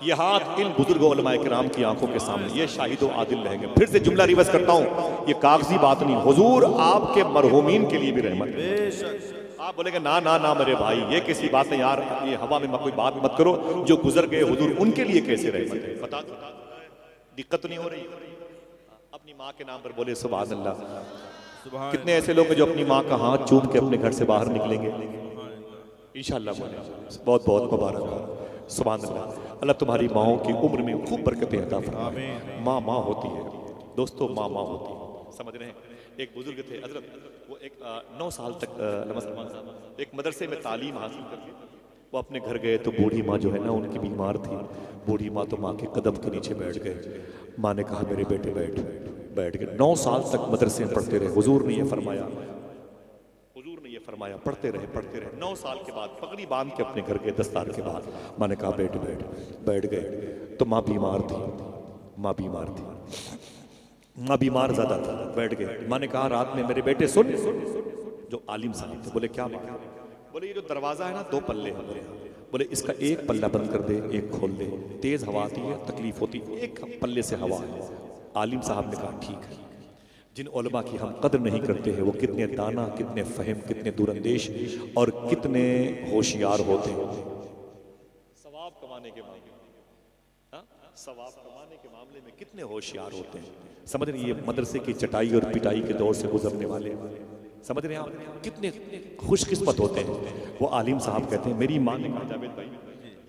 [SPEAKER 2] ये हाथ इन बुजुर्ग उलमाए किराम की आंखों के सामने, ये शाहिद व आदिल रहेंगे। फिर से जुमला रिवर्स करता हूँ, ये कागजी बात नहीं, हुजूर आपके मरहूमीन के लिए भी रहमत है। आप बोलेंगे ना ना ना मेरे भाई, ये कैसी बात है यार, ये हवा में कोई बात मत करो, जो गुजर गए हुजूर उनके लिए कैसे रहमत है? बता दो, दिक्कत तो नहीं हो रही? अपनी माँ के नाम पर बोले सुभान अल्लाह। कितने ऐसे लोग हैं जो अपनी माँ का हाथ चूम के अपने घर से बाहर निकलेंगे? इंशाअल्लाह बोले, बहुत बहुत मुबारक हो, सुभान अल्लाह। अल्लाह तुम्हारी माओं की उम्र में खूब बरकतें अता फरमाए। माँ माँ होती है दोस्तों, माँ माँ होती है, समझ रहे हैं? एक बुजुर्ग थे हजरत, वो एक 9 साल तक एक मदरसे में तालीम हासिल करके वो अपने घर गए तो बूढ़ी माँ जो है ना उनकी बीमार थी। बूढ़ी माँ तो माँ के कदम के नीचे बैठ गए। माँ ने कहा मेरे बेटे बैठ गए। 9 साल तक मदरसे में पढ़ते रहे। हुजूर ने ये फरमाया, पढ़ते रहे। 9 साल के बाद पगड़ी बांध के अपने घर के दस्तार के बाद माँ ने कहा बैठ गए। तो माँ बीमार थी, माँ बीमार ज्यादा था, बैठ गए। माँ ने कहा रात में मेरे बेटे सुन, जो आलिम साहब थे, बोले क्या बात? बोले ये जो दरवाजा है ना 2 पल्ले हैं, बोले इसका एक पल्ला बंद कर दे, एक खोल दे, तेज हवा आती है, तकलीफ होती है, एक पल्ले से हवा है। आलिम साहब ने कहा ठीक है। जिन उलमा की हम कदर नहीं करते हैं वो कितने दाना, कितने फहम, कितने दूरंदेश और कितने होशियार होते हैं। सवाब कमाने के मामले में कितने होशियार होते हैं। समझ रहे? ये मदरसे की चटाई और पिटाई के दौर से गुजरने वाले, समझ रहे हैं आप? कितने खुशकिस्मत होते हैं। वो आलिम साहब कहते हैं मेरी माँ ने कहा जावेद भाई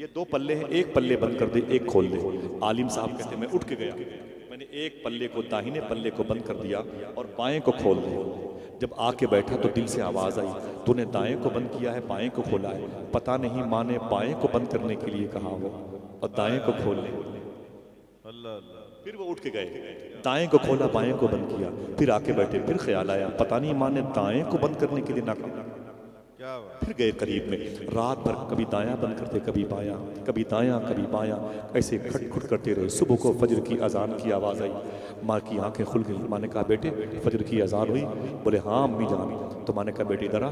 [SPEAKER 2] ये 2 पल्ले हैं, एक पल्ले बंद कर दे, एक खोल दे। आलिम साहब कहते हैं मैं उठ के गया, मैंने एक पल्ले को, दाहिने पल्ले को बंद कर दिया और बाएं को खोल दिया। जब आके बैठा तो दिल से आवाज आई, तूने दाएं को बंद किया है, बाएं को खोला है। पता नहीं माँ ने बाएं को बंद करने के लिए कहा हो और दाएं को खोलने। फिर वो उठ के गए, दाएं को खोला, बाएं को बंद किया, फिर आके बैठे। फिर ख्याल आया पता नहीं माँ ने दाएं को बंद करने के लिए ना कहा। फिर गए करीब में, रात भर कभी दायां बंद करते, कभी बायां, कभी दायां, कभी बायां, ऐसे खटखट करते रहे। सुबह को फजर की अजान की आवाज़ आई। माँ की आंखें खुल गई। माँ ने कहा बेटे फजर की अजान हुई? बोले हाँ अम्मी जान। तो माँ ने कहा बेटे इधर आ,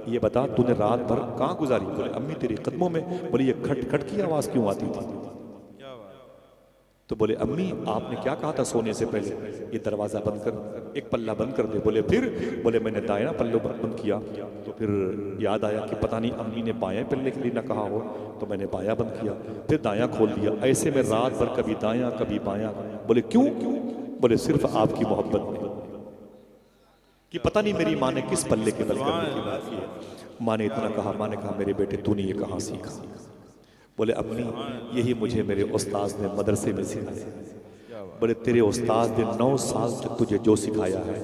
[SPEAKER 2] ये बता तूने रात भर कहाँ गुजारी? बोले अम्मी तेरे कदमों में। बोले ये खट खट की आवाज़ क्यों आती थी? तो बोले अम्मी आपने क्या कहा था सोने से पहले, ये दरवाज़ा बंद कर, एक पल्ला बंद कर दे। बोले फिर? बोले मैंने दायां पल्ला बंद किया तो फिर याद आया कि पता नहीं अम्मी ने बाएं पल्ले के लिए ना कहा हो, तो मैंने बायां बंद किया, फिर दायां खोल दिया। ऐसे में रात भर कभी दायां कभी बायां। बोले क्यों? बोले सिर्फ आपकी मोहब्बत में, कि पता नहीं मेरी माँ ने किस पल्ले के बल करने की बात की है। माँ ने इतना कहा, माँ ने कहा मेरे बेटे तूने ये कहाँ सीखा? बोले अम्मी यही मुझे मेरे उस्ताद ने मदरसे में सिखाया। बोले तेरे उस्ताद ने 9 साल तक तुझे जो सिखाया है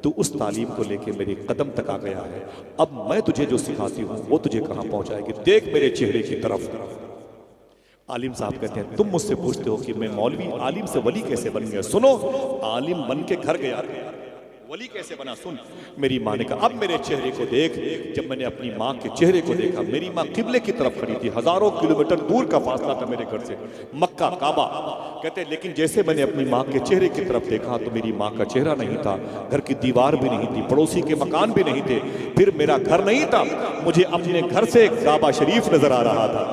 [SPEAKER 2] तू उस तालीम को लेके मेरे कदम तक आ गया है, अब मैं तुझे जो सिखाती हूँ वो तुझे कहाँ पहुँचाएगी, देख मेरे चेहरे की तरफ। आलिम साहब कहते हैं तुम मुझसे पूछते हो कि मैं मौलवी आलिम से वली कैसे बन गया, सुनो आलिम बन के घर गया, वली कैसे बना सुन। मेरी माँ ने कहा अब मेरे चेहरे को देख। जब मैंने अपनी माँ के चेहरे को देखा, मेरी माँ किबले की तरफ खड़ी थी, हजारों किलोमीटर दूर का फासला था मेरे घर से, मक्का काबा। कहते लेकिन जैसे मैंने अपनी माँ के चेहरे की तरफ देखा तो मेरी माँ का चेहरा नहीं था, घर की दीवार भी नहीं थी, पड़ोसी के मकान भी नहीं थे, फिर मेरा घर नहीं था, मुझे अपने घर से काबा शरीफ नजर आ रहा था,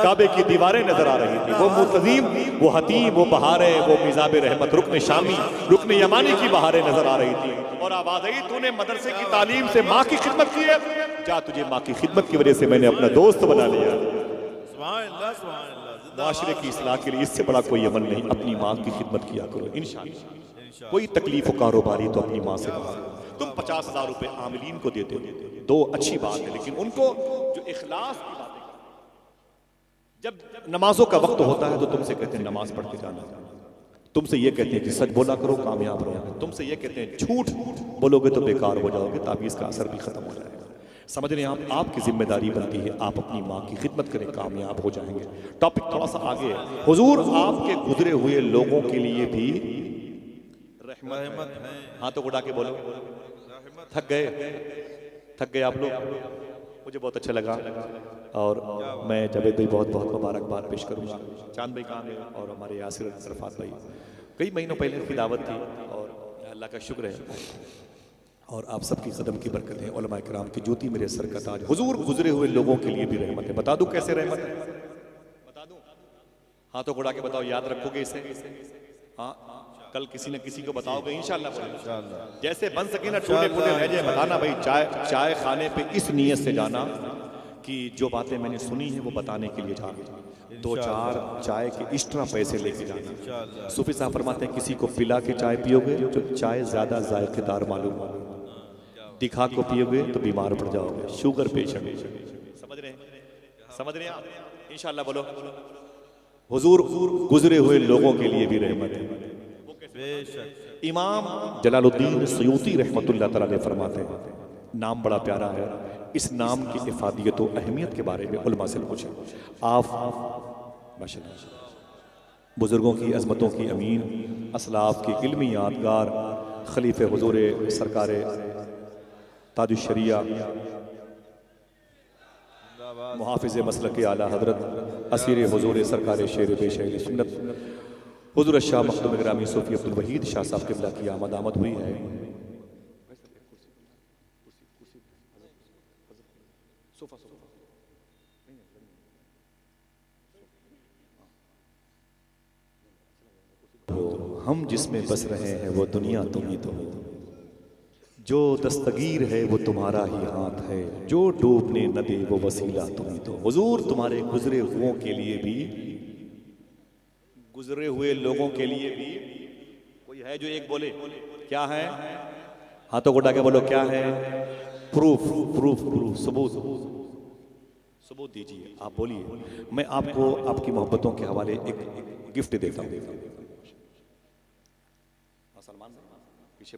[SPEAKER 2] काबे की दीवारें नजर आ रही थी, वो मुतजीम, वो हतीम, वो बहारें, वो मिजाब रहमत, रुकन शामी, रुकन यमानी की बहारें नजर आ रही थी। और आवाज आई तूने मदरसे की तालीम से माँ की खिदमत की है, जा तुझे माँ की खिदमत की वजह से मैंने अपना दोस्त बना लिया। माशरे की इस्लाह के लिए इससे बड़ा कोई अमल नहीं, अपनी माँ की खिदमत किया करो इंशाअल्लाह। कोई तकलीफ कारोबारी तो अपनी माँ से कहा। तुम 50,000 रुपए आमिलीन को देते हो, दो अच्छी बात है, लेकिन उनको जो इखलास की बातें, जब नमाजों का वक्त होता है तो तुमसे कहते हैं नमाज पढ़ के जाना, तुमसे ये कहते हैं कि सच बोला करो कामयाब हो जाओगे, तुमसे ये कहते हैं झूठ बोलोगे तो बेकार हो जाओगे, ताबीज का असर भी खत्म हो जाएगा। समझ रहे हैं आप? आपकी जिम्मेदारी बनती है आप अपनी माँ की खिदमत करें, कामयाब हो जाएंगे। टॉपिक थोड़ा सा आगे है। हुजूर आपके गुजरे हुए लोगों के लिए भी रहमत है। हाथों को उठा के बोलो, थक गए आप लोग? मुझे बहुत अच्छा लगा और मैं जावेद भाई बहुत बहुत मुबारकबाद पेश करूंगा। चांद भाई कहाँ हैं और हमारे यासिर सरफात भाई, कई महीनों पहले की दावत थी और अल्लाह का शुक्र है और आप सबकी कदम की बरकत है, उलमा किराम की ज्योति मेरे सर का ताज। हुजूर गुजरे हुए लोगों के लिए भी रहमत है। बता दूं कैसे रहमत है? बता दूं? हाथों को उड़ा के बताओ, याद रखोगे इसे? हाँ, कल किसी न किसी को बताओगे इंशाअल्लाह। जैसे बन सके ना टूटे फूटे रह जाए, बताना भाई चाय खाने पे इस नीयत से जाना कि जो बातें मैंने सुनी है वो बताने के लिए जाना, 2-4 चाय के एक्स्ट्रा पैसे लेके जाना। सूफी साहब फरमाते हैं किसी को पिला के चाय पियोगे तो चाय ज्यादा जायकेदार मालूम, दिखा को पियोगे तो बीमार पड़ जाओगे, शुगर पेशेंट। समझ रहे हैं आप? इंशाअल्लाह बोलो हुजूर गुजरे हुए लोगों के लिए भी रहमत है। इमाम जलालुद्दीन सयूती रहमतुल्लाह तआला ने फरमाते हैं, नाम बड़ा प्यारा है, इस नाम की इफादियत और अहमियत के बारे में उलमा से पूछें आप। माशाअल्लाह बुजुर्गों की अजमतों की अमीन, असलाफ की इल्मी यादगार, खलीफे हुजूर सरकार ताजुश्शरिया मुहाफिज़ मसलक आला हजरत असीर हुजूर सरकार शेर पेश सुन्नत हुजूर शाह मखदूम ग्रामी सूफी अब्दुल वहीद शाह साहब क़िबला की आमद हुई है। हम जिसमें बस रहे हैं वो दुनिया तुम ही तो हो, जो दस्तगीर है वो तुम्हारा ही हाथ है, जो डूबने न दे वो वसीला तुम ही तो। हुजूर तुम्हारे गुजरे हुओं के लिए भी, गुजरे हुए लोगों के लिए भी कोई है जो एक बोले क्या है? हाथों को उठा के बोलो क्या है? प्रूफ सबूत दीजिए। आप बोलिए। मैं आपको आपकी मोहब्बतों के हवाले एक गिफ्ट देता हूँ। सलमान पीछे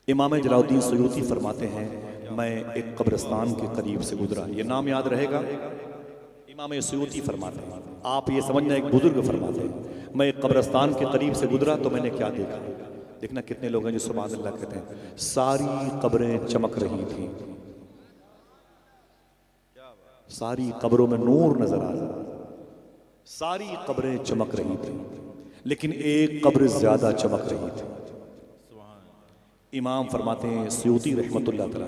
[SPEAKER 2] इमाम जलालुद्दीन सयूती फरमाते हैं, मैं एक कब्रिस्तान के करीब से गुजरा, ये नाम याद रहेगा। इमाम सयूती फरमाते हैं, आप ये समझना एक बुजुर्ग फरमाते हैं, मैं एक कब्रिस्तान के करीब से गुजरा तो मैंने क्या देखा। देखना कितने लोग हैं जो सुभान अल्लाह कहते हैं। सारी कब्रें चमक रही थी, सारी कब्रों में नूर नजर आ रहा, सारी कब्रें चमक रही थी, लेकिन एक कब्र ज्यादा चमक रही थी। इमाम फरमाते हैं सयूती रहमतुल्लाह तआला,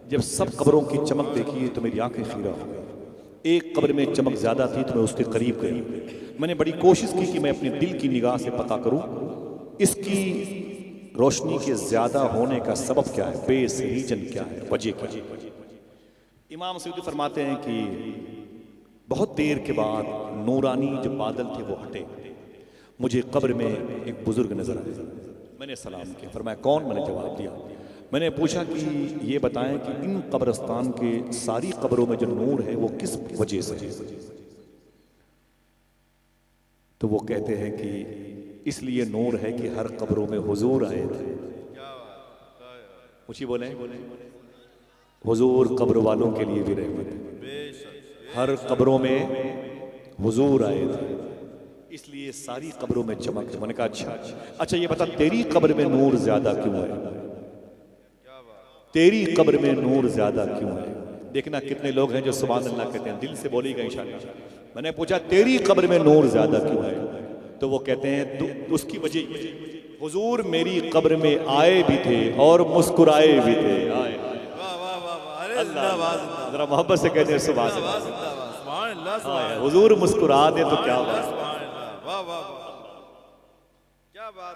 [SPEAKER 2] जब सब कब्रों की चमक देखी तो मेरी आंखें खीरा हो गई। एक कब्र में चमक ज्यादा थी तो मैं उसके करीब गई। मैंने बड़ी कोशिश की कि मैं अपने दिल की निगाह से पता करूं इसकी रोशनी के ज्यादा होने का सबब क्या है, बेस रीजन क्या है, वजह क्या है। इमाम सऊदी फरमाते हैं कि बहुत देर के बाद नूरानी जो बादल थे वो हटे, मुझे कब्र में एक बुजुर्ग नजर आए। मैंने सलाम किया, फरमाया कौन? मैंने जवाब दिया। मैंने पूछा कि ये बताएं कि इन कब्रस्तान के सारी कब्रों में जो नूर है वो किस वजह से है? तो वो कहते हैं कि इसलिए नूर है कि हर कब्रों में हुजूर आए थे। ऊंची बोले, हुजूर कब्र वालों के लिए भी रहमत है। हर कब्रों में हुजूर आए थे, इसलिए सारी कब्रों में चमक। मैंने कहा अच्छा ये बता तेरी कब्र में नूर ज्यादा क्यों है? तेरी कब्र में नूर ज्यादा क्यों है? देखना कितने लोग हैं जो सुभान अल्लाह कहते हैं, दिल से बोलेगा इंशाअल्लाह। मैंने पूछा तेरी कब्र में नूर ज्यादा क्यों है? तो वो कहते हैं उसकी वजह हुजूर मेरी कब्र में आए भी थे और मुस्कुराए भी थे। अल्लाह जरा मोहब्बत से कहते हैं सुभान अल्लाह। हुजूर मुस्कुरा दे तो क्या बात,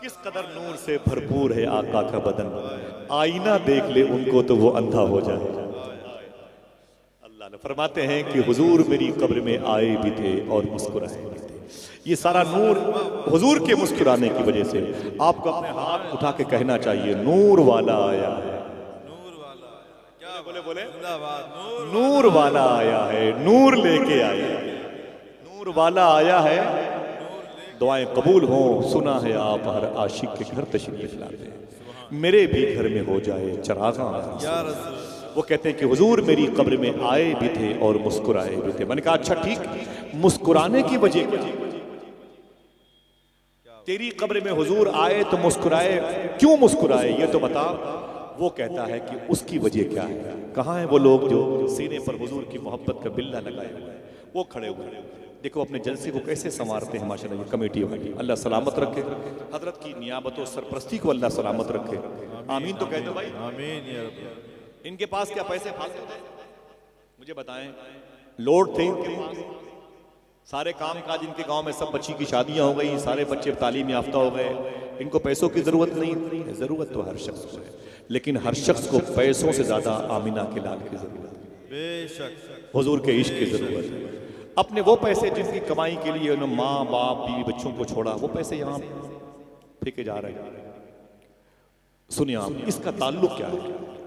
[SPEAKER 2] किस कदर नूर से भरपूर है आका का बदन। आईना देख ले उनको तो वो अंधा हो जाए। अल्लाह ने फरमाते हैं कि हुजूर मेरी कब्र में आए भी थे और मुस्कुराए भी थे। ये सारा नूर हुजूर के मुस्कुराने की वजह से। आपको अपने हाथ उठा के कहना चाहिए नूर वाला आया है। बोले नूर वाला आया है, नूर लेके आया है, नूर वाला आया है। दुआएं कबूल हों। सुना है आप हर आशिक के घर तशरीफ लाते हैं, मेरे भी घर में हो जाए चरागा। वो कहते हैं कि हुजूर मेरी कब्र में आए भी थे और मुस्कुराए भी थे। मैंने कहा अच्छा ठीक, मुस्कुराने की वजह क्या? तेरी कब्र में हुजूर आए तो मुस्कुराए, क्यों मुस्कुराए ये तो बता। वो कहता है कि उसकी वजह क्या है। कहाँ है वो लोग जो सीने पर हुजूर की मोहब्बत का बिल्ला लगाए हुए हैं? वो खड़े हुए हैं। देखो अपने जलसे को कैसे संवारते हैं माशाल्लाह ये कमेटी वाली। अल्लाह सलामत रखे, हजरत की नियाबत और सरपरस्ती को अल्लाह सलामत रखे। आमीन तो कह दो भाई, आमीन। इनके पास क्या पैसे फालतू थे? मुझे बताएं, लोड थे इनके पास? सारे काम काज इनके गांव में, सब बच्ची की शादियां हो गई, सारे बच्चे तालीम याफ्ता हो गए, इनको पैसों की जरूरत नहीं है। जरूरत तो हर शख्स को है, लेकिन हर शख्स को पैसों से ज्यादा आमिना के लाल की जरूरत है, बेशक हुजूर के इश्क की जरूरत है। अपने वो पैसे जिनकी कमाई के लिए उन्होंने माँ बाप बीवी बच्चों को छोड़ा, वो पैसे यहाँ फेंके जा रहे हैं। सुनिए आप, इसका ताल्लुक क्या है?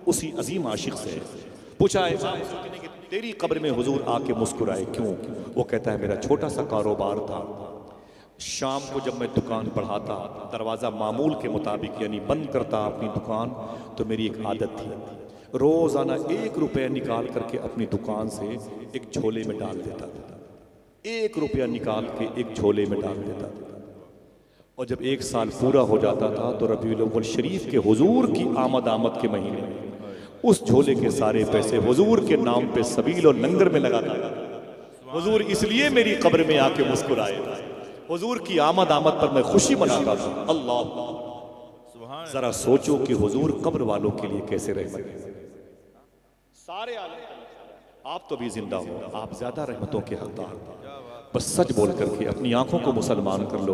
[SPEAKER 2] उसी अजीम आशिक से है। पूछा है तेरी कब्र में हुजूर आके मुस्कुराए क्यों? वो कहता है मेरा छोटा सा कारोबार था, शाम को जब मैं दुकान बढ़ाता, दरवाज़ा मामूल के मुताबिक यानी बंद करता अपनी दुकान, तो मेरी एक आदत थी, रोज़ाना 1 रुपया निकाल करके अपनी दुकान से एक झोले में डाल देता था। 1 रुपया निकाल के एक झोले में डाल देता था। और जब 1 साल पूरा हो जाता था तो रबीउल अव्वल शरीफ के हुजूर की आमद के महीने में उस झोले के सारे पैसे हुजूर के नाम पे सबील और लंगर में लगाता था। हुजूर इसलिए मेरी कब्र में आके मुस्कुराए, हुजूर की आमद पर मैं खुशी मनाता था। अल्लाह, जरा सोचो कि हुजूर कब्र वालों के लिए कैसे रहे। सारे आप तो भी जिंदा हो, आप ज्यादा रहमतों के हकदार। बस सच बोल करके अपनी आंखों को मुसलमान कर लो,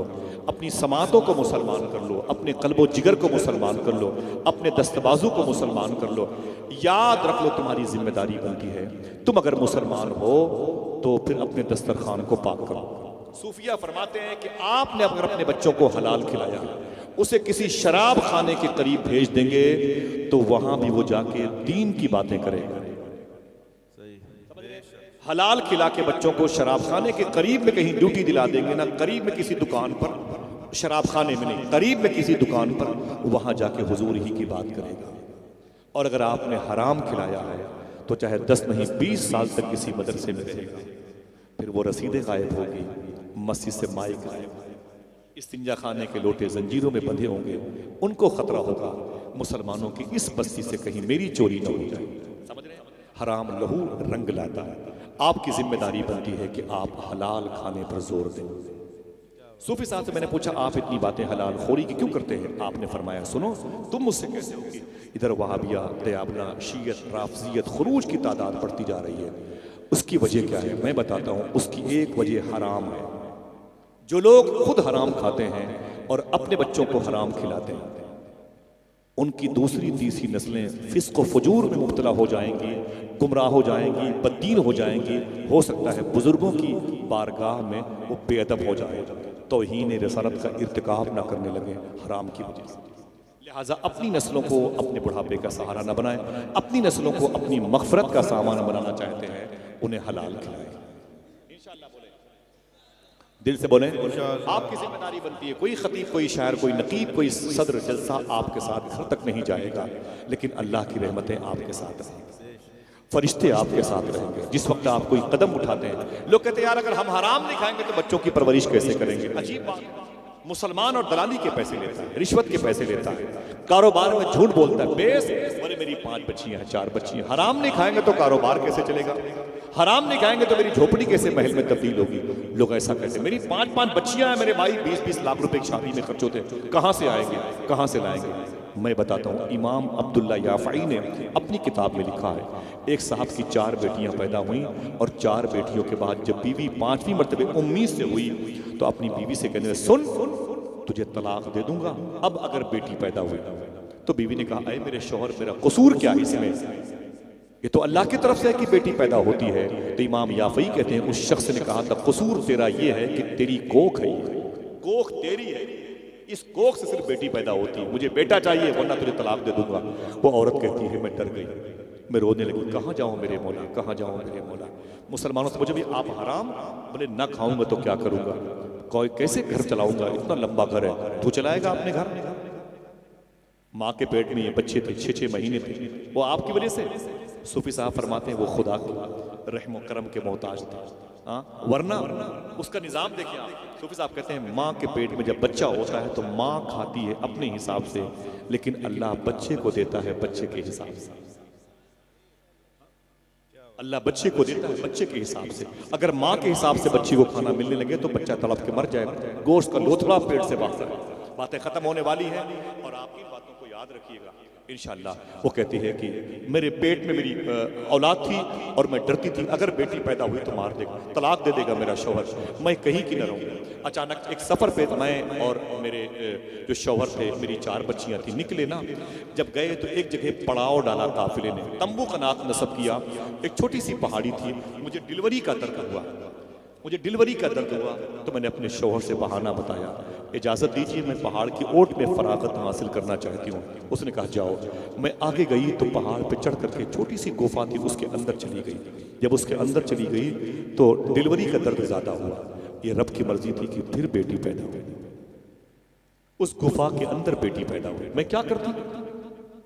[SPEAKER 2] अपनी समातों को मुसलमान कर लो, अपने कल्बो जिगर को मुसलमान कर लो, अपने दस्तबाजू को मुसलमान कर लो। याद रख लो तुम्हारी जिम्मेदारी बनती है, तुम अगर मुसलमान हो तो फिर अपने दस्तरखान को पाक करो। सूफिया फरमाते हैं कि आपने अगर अपने बच्चों को हलाल खिलाया, उसे किसी शराब खाने के करीब भेज देंगे तो वहां भी वो जाके दीन की बातें करेगा। हलाल खिला के बच्चों को शराब खाने के करीब में कहीं ड्यूटी दिला देंगे ना, करीब में किसी दुकान पर, शराब खाने में नहीं, करीब में किसी दुकान पर, वहां जाके हुजूर ही की बात करेगा। और अगर आपने हराम खिलाया है तो चाहे 10 नहीं 20 साल तक किसी मदरसे में रहेगा, फिर वो रसीदें गायब होगी, मस्जिद से माइक गायब, इस्तिंजा खाने के लोटे जंजीरों में बंधे होंगे, उनको खतरा होगा मुसलमानों की इस बस्ती से कहीं मेरी चोरी न हो जाए। समझ रहे हैं? हराम लहू रंग लाता है। आपकी जिम्मेदारी बनती है कि आप हलाल खाने पर जोर दें। सूफी साहब से मैंने पूछा आप इतनी बातें हलाल खोरी की क्यों करते हैं? आपने फरमाया सुनो, तुम मुझसे कैसे होगी? इधर वहाबिया, दयाबना, शीयत, राफजियत, खुरूज की तादाद बढ़ती जा रही है। उसकी वजह क्या है मैं बताता हूँ। उसकी एक वजह हराम है। जो लोग खुद हराम खाते हैं और अपने बच्चों को हराम खिलाते हैं, उनकी दूसरी तीसरी नस्लें फिस्क व फजूर में मुब्तला हो जाएंगी, गुमराह हो जाएंगी, बददीन हो जाएंगी। हो सकता है बुजुर्गों की बारगाह में वो बेअदब हो जाए, तौहीन रिसालत का इर्तिकाब ना करने लगे हराम की वजह से। लिहाजा अपनी नस्लों को अपने बुढ़ापे का सहारा न बनाएं, अपनी नस्लों को अपनी मगफरत का सामान बनाना चाहते हैं, उन्हें हलाल खिलाएं। इंशाअल्लाह बोले, दिल से बोले, आपकी जिम्मेदारी बनती है। कोई खतीब, कोई शायर, कोई नकीब, कोई सदर जलसा आपके साथ घर तक नहीं जाएगा, लेकिन अल्लाह की रहमतें आपके साथ रहेंगी, फरिश्ते आपके साथ रहेंगे। जिस वक्त आप कोई कदम उठाते हैं, लोग कहते हैं यार अगर हम हराम नहीं खाएंगे तो बच्चों की परवरिश कैसे करेंगे? अजीब बात। मुसलमान और दलाली के पैसे लेता है, रिश्वत के पैसे लेता है, कारोबार में झूठ बोलता है, बेस बोले मेरी 5 बच्चियां हैं, 4 बच्चियां। हराम नहीं खाएंगे तो कारोबार कैसे चलेगा? हराम नहीं खाएंगे तो मेरी झोपड़ी कैसे महल में तब्दील होगी? लोग ऐसा कहते हैं। मेरी 5 बच्चियां हैं, मेरे भाई 20-20 लाख रुपए की शादी में खर्च होते हैं, कहां से आएंगे, कहां से लाएंगे? मैं बताता हूँ, इमाम अब्दुल्ला याफ़ई ने अपनी किताब में लिखा है, एक साहब की 4 बेटियां पैदा हुई और 4 बेटियों के बाद जब बीवी 5वीं मरतबे उम्मीद से हुई तो अपनी बीवी से कहने, सुन तुझे तलाक दे दूंगा अब अगर बेटी पैदा हुई। तो बीवी ने कहा, अरे मेरे शौहर, मेरा कसूर क्या है इसमें? ये तो अल्लाह की तरफ से है कि बेटी पैदा होती है। तो इमाम याफ़ई कहते हैं, उस शख्स ने कहा था, कसूर तेरा ये है कि तेरी कोख है, कोख तेरी है, इस कोख से सिर्फ बेटी पैदा होती है, मुझे बेटा चाहिए वरना तुझे तलाक दे दूंगा। वो औरत कहती है, मैं डर गई, मैं रोने लगी, कहाँ जाऊँ मेरे मौला, कहाँ जाऊँ मेरे मौला? मुसलमानों से पूछो भी आप हराम, बोले ना खाऊंगा तो क्या करूंगा, कोई कैसे घर चलाऊंगा? इतना लंबा घर है, तू चलाएगा अपने घर? माँ के पेट में ये बच्चे थे, 6-6 महीने थे, वो आपकी वजह से? सूफी साहब फरमाते हैं वो खुदा के रहम व करम के मोहताज थे, वरना उसका निज़ाम देखिए आप। सूफी साहब कहते हैं माँ के पेट में जब बच्चा होता है तो माँ खाती है अपने हिसाब से, लेकिन अल्लाह बच्चे को देता है बच्चे के हिसाब से। अल्लाह बच्चे को देता है बच्चे के हिसाब से। अगर माँ के हिसाब से बच्ची को खाना मिलने लगे तो बच्चा तड़प के मर जाएगा, गोश्त का लोथड़ा पेट से बाहर है। बातें खत्म होने वाली हैं और आप इन बातों को याद रखिएगा इंशाअल्लाह। वो कहती है कि मेरे पेट में मेरी औलाद थी और मैं डरती थी अगर बेटी पैदा हुई तो मार देगा, तलाक दे देगा मेरा शौहर, मैं कहीं की न रहूँ। अचानक एक सफ़र पे मैं और मेरे जो शौहर थे, मेरी 4 बच्चियाँ थी, निकले ना, जब गए तो एक जगह पड़ाव डाला काफिले ने, तंबू का नाक नस्ब किया, एक छोटी सी पहाड़ी थी। मुझे डिलीवरी का दर्द हुआ, मुझे डिलीवरी का दर्द हुआ तो मैंने अपने शौहर से बहाना बताया, इजाज़त दीजिए मैं पहाड़ की ओट में फरागत हासिल करना चाहती हूँ। उसने कहा जाओ। मैं आगे गई तो पहाड़ पे चढ़ करके छोटी सी गुफा थी, उसके अंदर चली गई। जब उसके अंदर चली गई तो डिलीवरी का दर्द ज़्यादा हुआ। ये रब की मर्जी थी कि फिर बेटी पैदा हुई, उस गुफा के अंदर बेटी पैदा हुई। मैं क्या करती,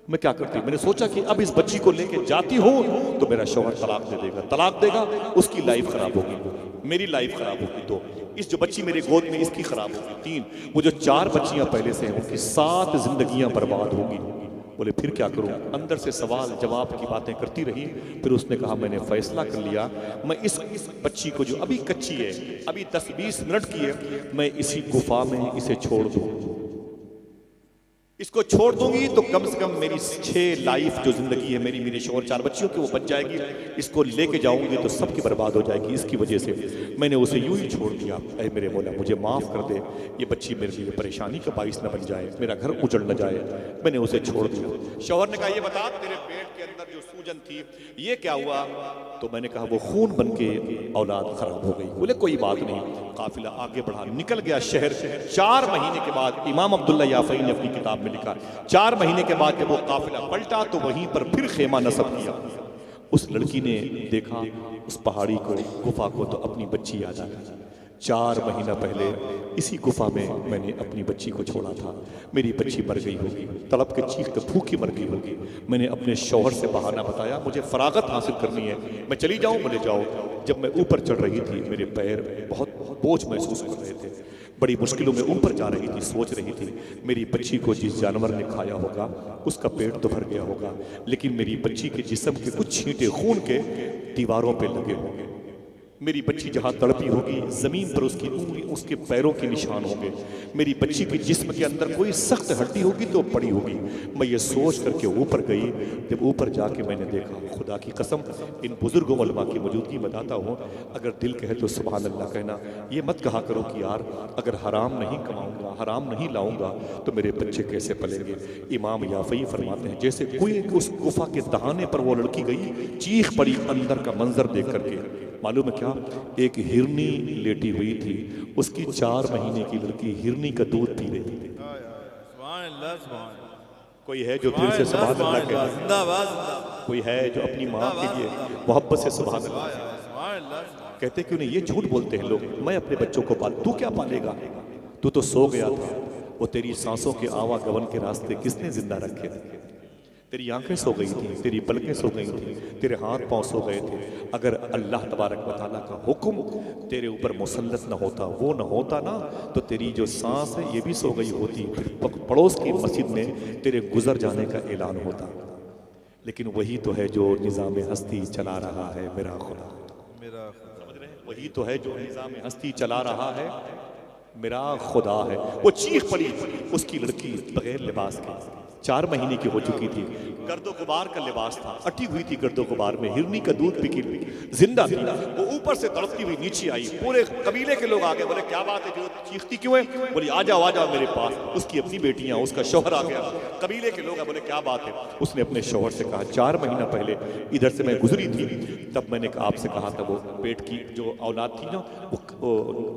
[SPEAKER 2] मैं क्या करती? मैंने सोचा कि अब इस बच्ची को लेके जाती हूँ तो मेरा शौहर तलाक दे देगा, तलाक देगा, उसकी लाइफ खराब होगी, मेरी लाइफ खराब होगी, तो इस जो बच्ची मेरे गोद में इसकी खराब होगी, 3 वो जो 4 बच्चियां पहले से हैं उनकी 7 जिंदगियां बर्बाद होगी। बोले फिर क्या करूं? अंदर से सवाल जवाब की बातें करती रही। फिर उसने कहा मैंने फैसला कर लिया, मैं इस बच्ची को जो अभी कच्ची है, अभी 10-20 मिनट की है, मैं इसी गुफा में इसे छोड़ दूं। इसको छोड़ दूंगी तो कम से कम मेरी 6 लाइफ जो जिंदगी है मेरी, मेरे शौहर 4 बच्चियों की, वो बच जाएगी। इसको लेके जाऊंगी तो सबकी बर्बाद हो जाएगी। इसकी वजह से मैंने उसे यूं ही छोड़ दिया। ऐ मेरे मौला मुझे माफ़ कर दे, ये बच्ची मेरे लिए परेशानी का बाइस न बन जाए, मेरा घर उजड़ न जाए। मैंने उसे छोड़ दिया। शौहर ने कहा ये बता तेरे पेट के अंदर जो सूजन थी ये क्या हुआ? तो मैंने कहा वो खून बन के औलाद खराब हो गई। बोले कोई बात नहीं। काफिला आगे बढ़ा, निकल गया शहर से। 4 महीने के बाद इमाम अब्दुल्ला याफ़ई ने अपनी किताब में लिखा, 4 महीने के बाद जब वो काफिला पलटा तो वहीं पर फिर खेमा नस्ब किया। उस लड़की ने देखा उस पहाड़ी को, गुफा को, तो अपनी बच्ची याद आ गई। 4 महीना पहले इसी गुफा में मैंने अपनी बच्ची को छोड़ा था, मेरी बच्ची मर गई होगी, तड़प के चीख के भूखी मर गई होगी। मैंने अपने शौहर से बहाना बताया मुझे फरागत हासिल करनी है, मैं चली जाऊं? बोले जाओ। जब मैं ऊपर चढ़ रही थी मेरे पैर बहुत बोझ महसूस कर रहे थे, बड़ी मुश्किलों में ऊपर जा रही थी, सोच रही थी मेरी बच्ची को जिस जानवर ने खाया होगा उसका पेट तो भर गया होगा, लेकिन मेरी बच्ची के जिस्म के कुछ छींटे खून के दीवारों पे लगे होंगे। मेरी बच्ची जहाँ तड़पी होगी जमीन पर उसकी उंगली उसके पैरों के निशान होंगे। मेरी बच्ची के जिस्म के अंदर कोई सख्त हड्डी होगी तो पड़ी होगी। मैं ये सोच करके ऊपर गई। जब ऊपर जाके मैंने देखा, खुदा की कसम इन बुजुर्गों उलमा की मौजूदगी बताता हूँ, अगर दिल कहे तो सुभान अल्लाह कहना। ये मत कहा करो कि यार अगर हराम नहीं कमाऊंगा, हराम नहीं लाऊंगा तो मेरे बच्चे कैसे पलेंगे। इमाम याफई फरमाते हैं जैसे कोई उस गुफा के दहाने पर वो लड़की गई, चीख पड़ी अंदर का मंजर देख करके। मालूम है क्या, एक हिरनी लेटी हुई थी, उसकी 4 महीने की लड़की हिरनी का दूध पी रही थी। कोई है जो दिल से सुभान अल्लाह कहे?
[SPEAKER 3] जिंदाबाद।
[SPEAKER 2] कोई है जो अपनी माँ के लिए मोहब्बत से सुभान अल्लाह कहते? क्यों नहीं? ये झूठ बोलते हैं लोग, मैं अपने बच्चों को पाल। तू क्या पालेगा? तू तो सो गया था। वो तेरी सांसों के आवागमन के रास्ते किसने जिंदा रखे थे? तेरी आंखें सो गई थी, तेरी पलकें सो गई थी, तेरे हाथ पांव सो गए थे। अगर अल्लाह तबारक व तआला का हुक्म तेरे ऊपर मुसल्लत न होता, वो न होता ना, तो तेरी जो सांस है ये भी सो गई होती। फिर पड़ोस की मस्जिद में तेरे गुजर जाने का ऐलान होता। लेकिन वही तो है जो निज़ाम हस्ती चला रहा है मेरा खुदा। समझ रहे हैं? वही तो है जो निज़ाम हस्ती चला रहा है मेरा खुदा है। वो चीख पड़ी, उसकी लड़की बगैर लिबास के 4 महीने की हो चुकी थी, गर्दो गुबार का लिबास था, अटी हुई थी गर्दो गुबार में, हिरनी का दूध पी जिंदा थी। वो ऊपर से तड़पती हुई नीचे आई। पूरे कबीले के लोग आ गए, बोले क्या बात है, जो चीखती क्यों है? बोली आ जाओ मेरे पास। उसकी अपनी बेटियां, उसका शौहर आ गया। कबीले के लोग बोले क्या बात है? उसने अपने शौहर से कहा 4 महीना पहले इधर से मैं गुजरी थी, तब मैंने आपसे कहा था वो पेट की जो औलाद थी ना वो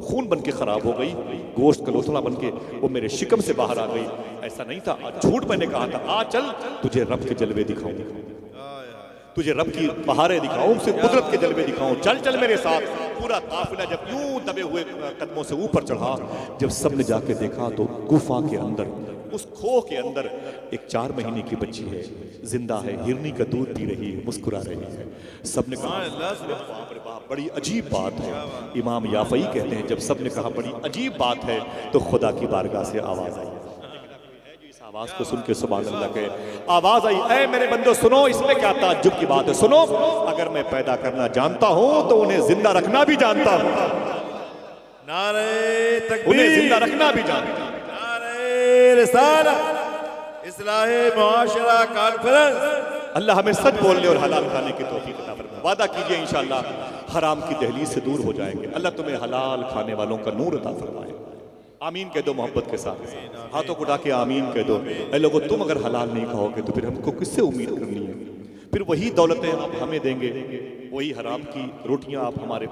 [SPEAKER 2] खून बन के खराब हो गई, गोश्त का लोथड़ा बन के वो मेरे शिकम से बाहर आ गई। ऐसा नहीं था, झूठ मैंने कहा था। आ चल तुझे रब के जलवे दिखाऊं, तुझे रब की बहारें दिखाऊं, उसे कुदरत के जलवे दिखाऊं। चल चल मेरे साथ। पूरा काफिला जब यूं दबे हुए कदमों से ऊपर चढ़ा, जब सबने जाके देखा तो गुफा के अंदर, उस खो के अंदर एक 4 महीने की बच्ची है, जिंदा है, हिरनी का दूध पी रही है, मुस्कुरा रही है। सबने कहा बाप रे बाप, बड़ी अजीब बात है। इमाम याफई कहते हैं जब सबने कहा बड़ी अजीब बात है तो खुदा की बारगाह से आवाज आई। आवाज को सुन के सुभान अल्लाह कहे। आवाज आई, ऐ मेरे बंदो सुनो, इसमें क्या ताज्जुब की बात है? सुनो, अगर मैं पैदा करना जानता हूं तो उन्हें जिंदा रखना भी जानता हूं।
[SPEAKER 3] नारे तकबीर,
[SPEAKER 2] उन्हें जिंदा रखना भी जानता हूं।
[SPEAKER 3] नारे रिसालत, इस्लाहे मुआशरा कॉन्फ्रेंस।
[SPEAKER 2] अल्लाह हमें सच बोलने और हलाल खाने की तौफीक अता फरमाए। वादा कीजिए इंशाअल्लाह हराम की दहलीज से दूर हो जाएंगे। अल्लाह तुम्हें हलाल खाने वालों का नूर अता फरमाए। आमीन कह दो मोहब्बत के साथ, हाथों को उठा के आमीन कह दो। ऐ लोगों, तुम अगर हलाल नहीं खाओगे तो फिर हमको किससे उम्मीद करनी है? फिर वही दौलतें आप हमें देंगे, वही हराम की रोटियां आप हमारे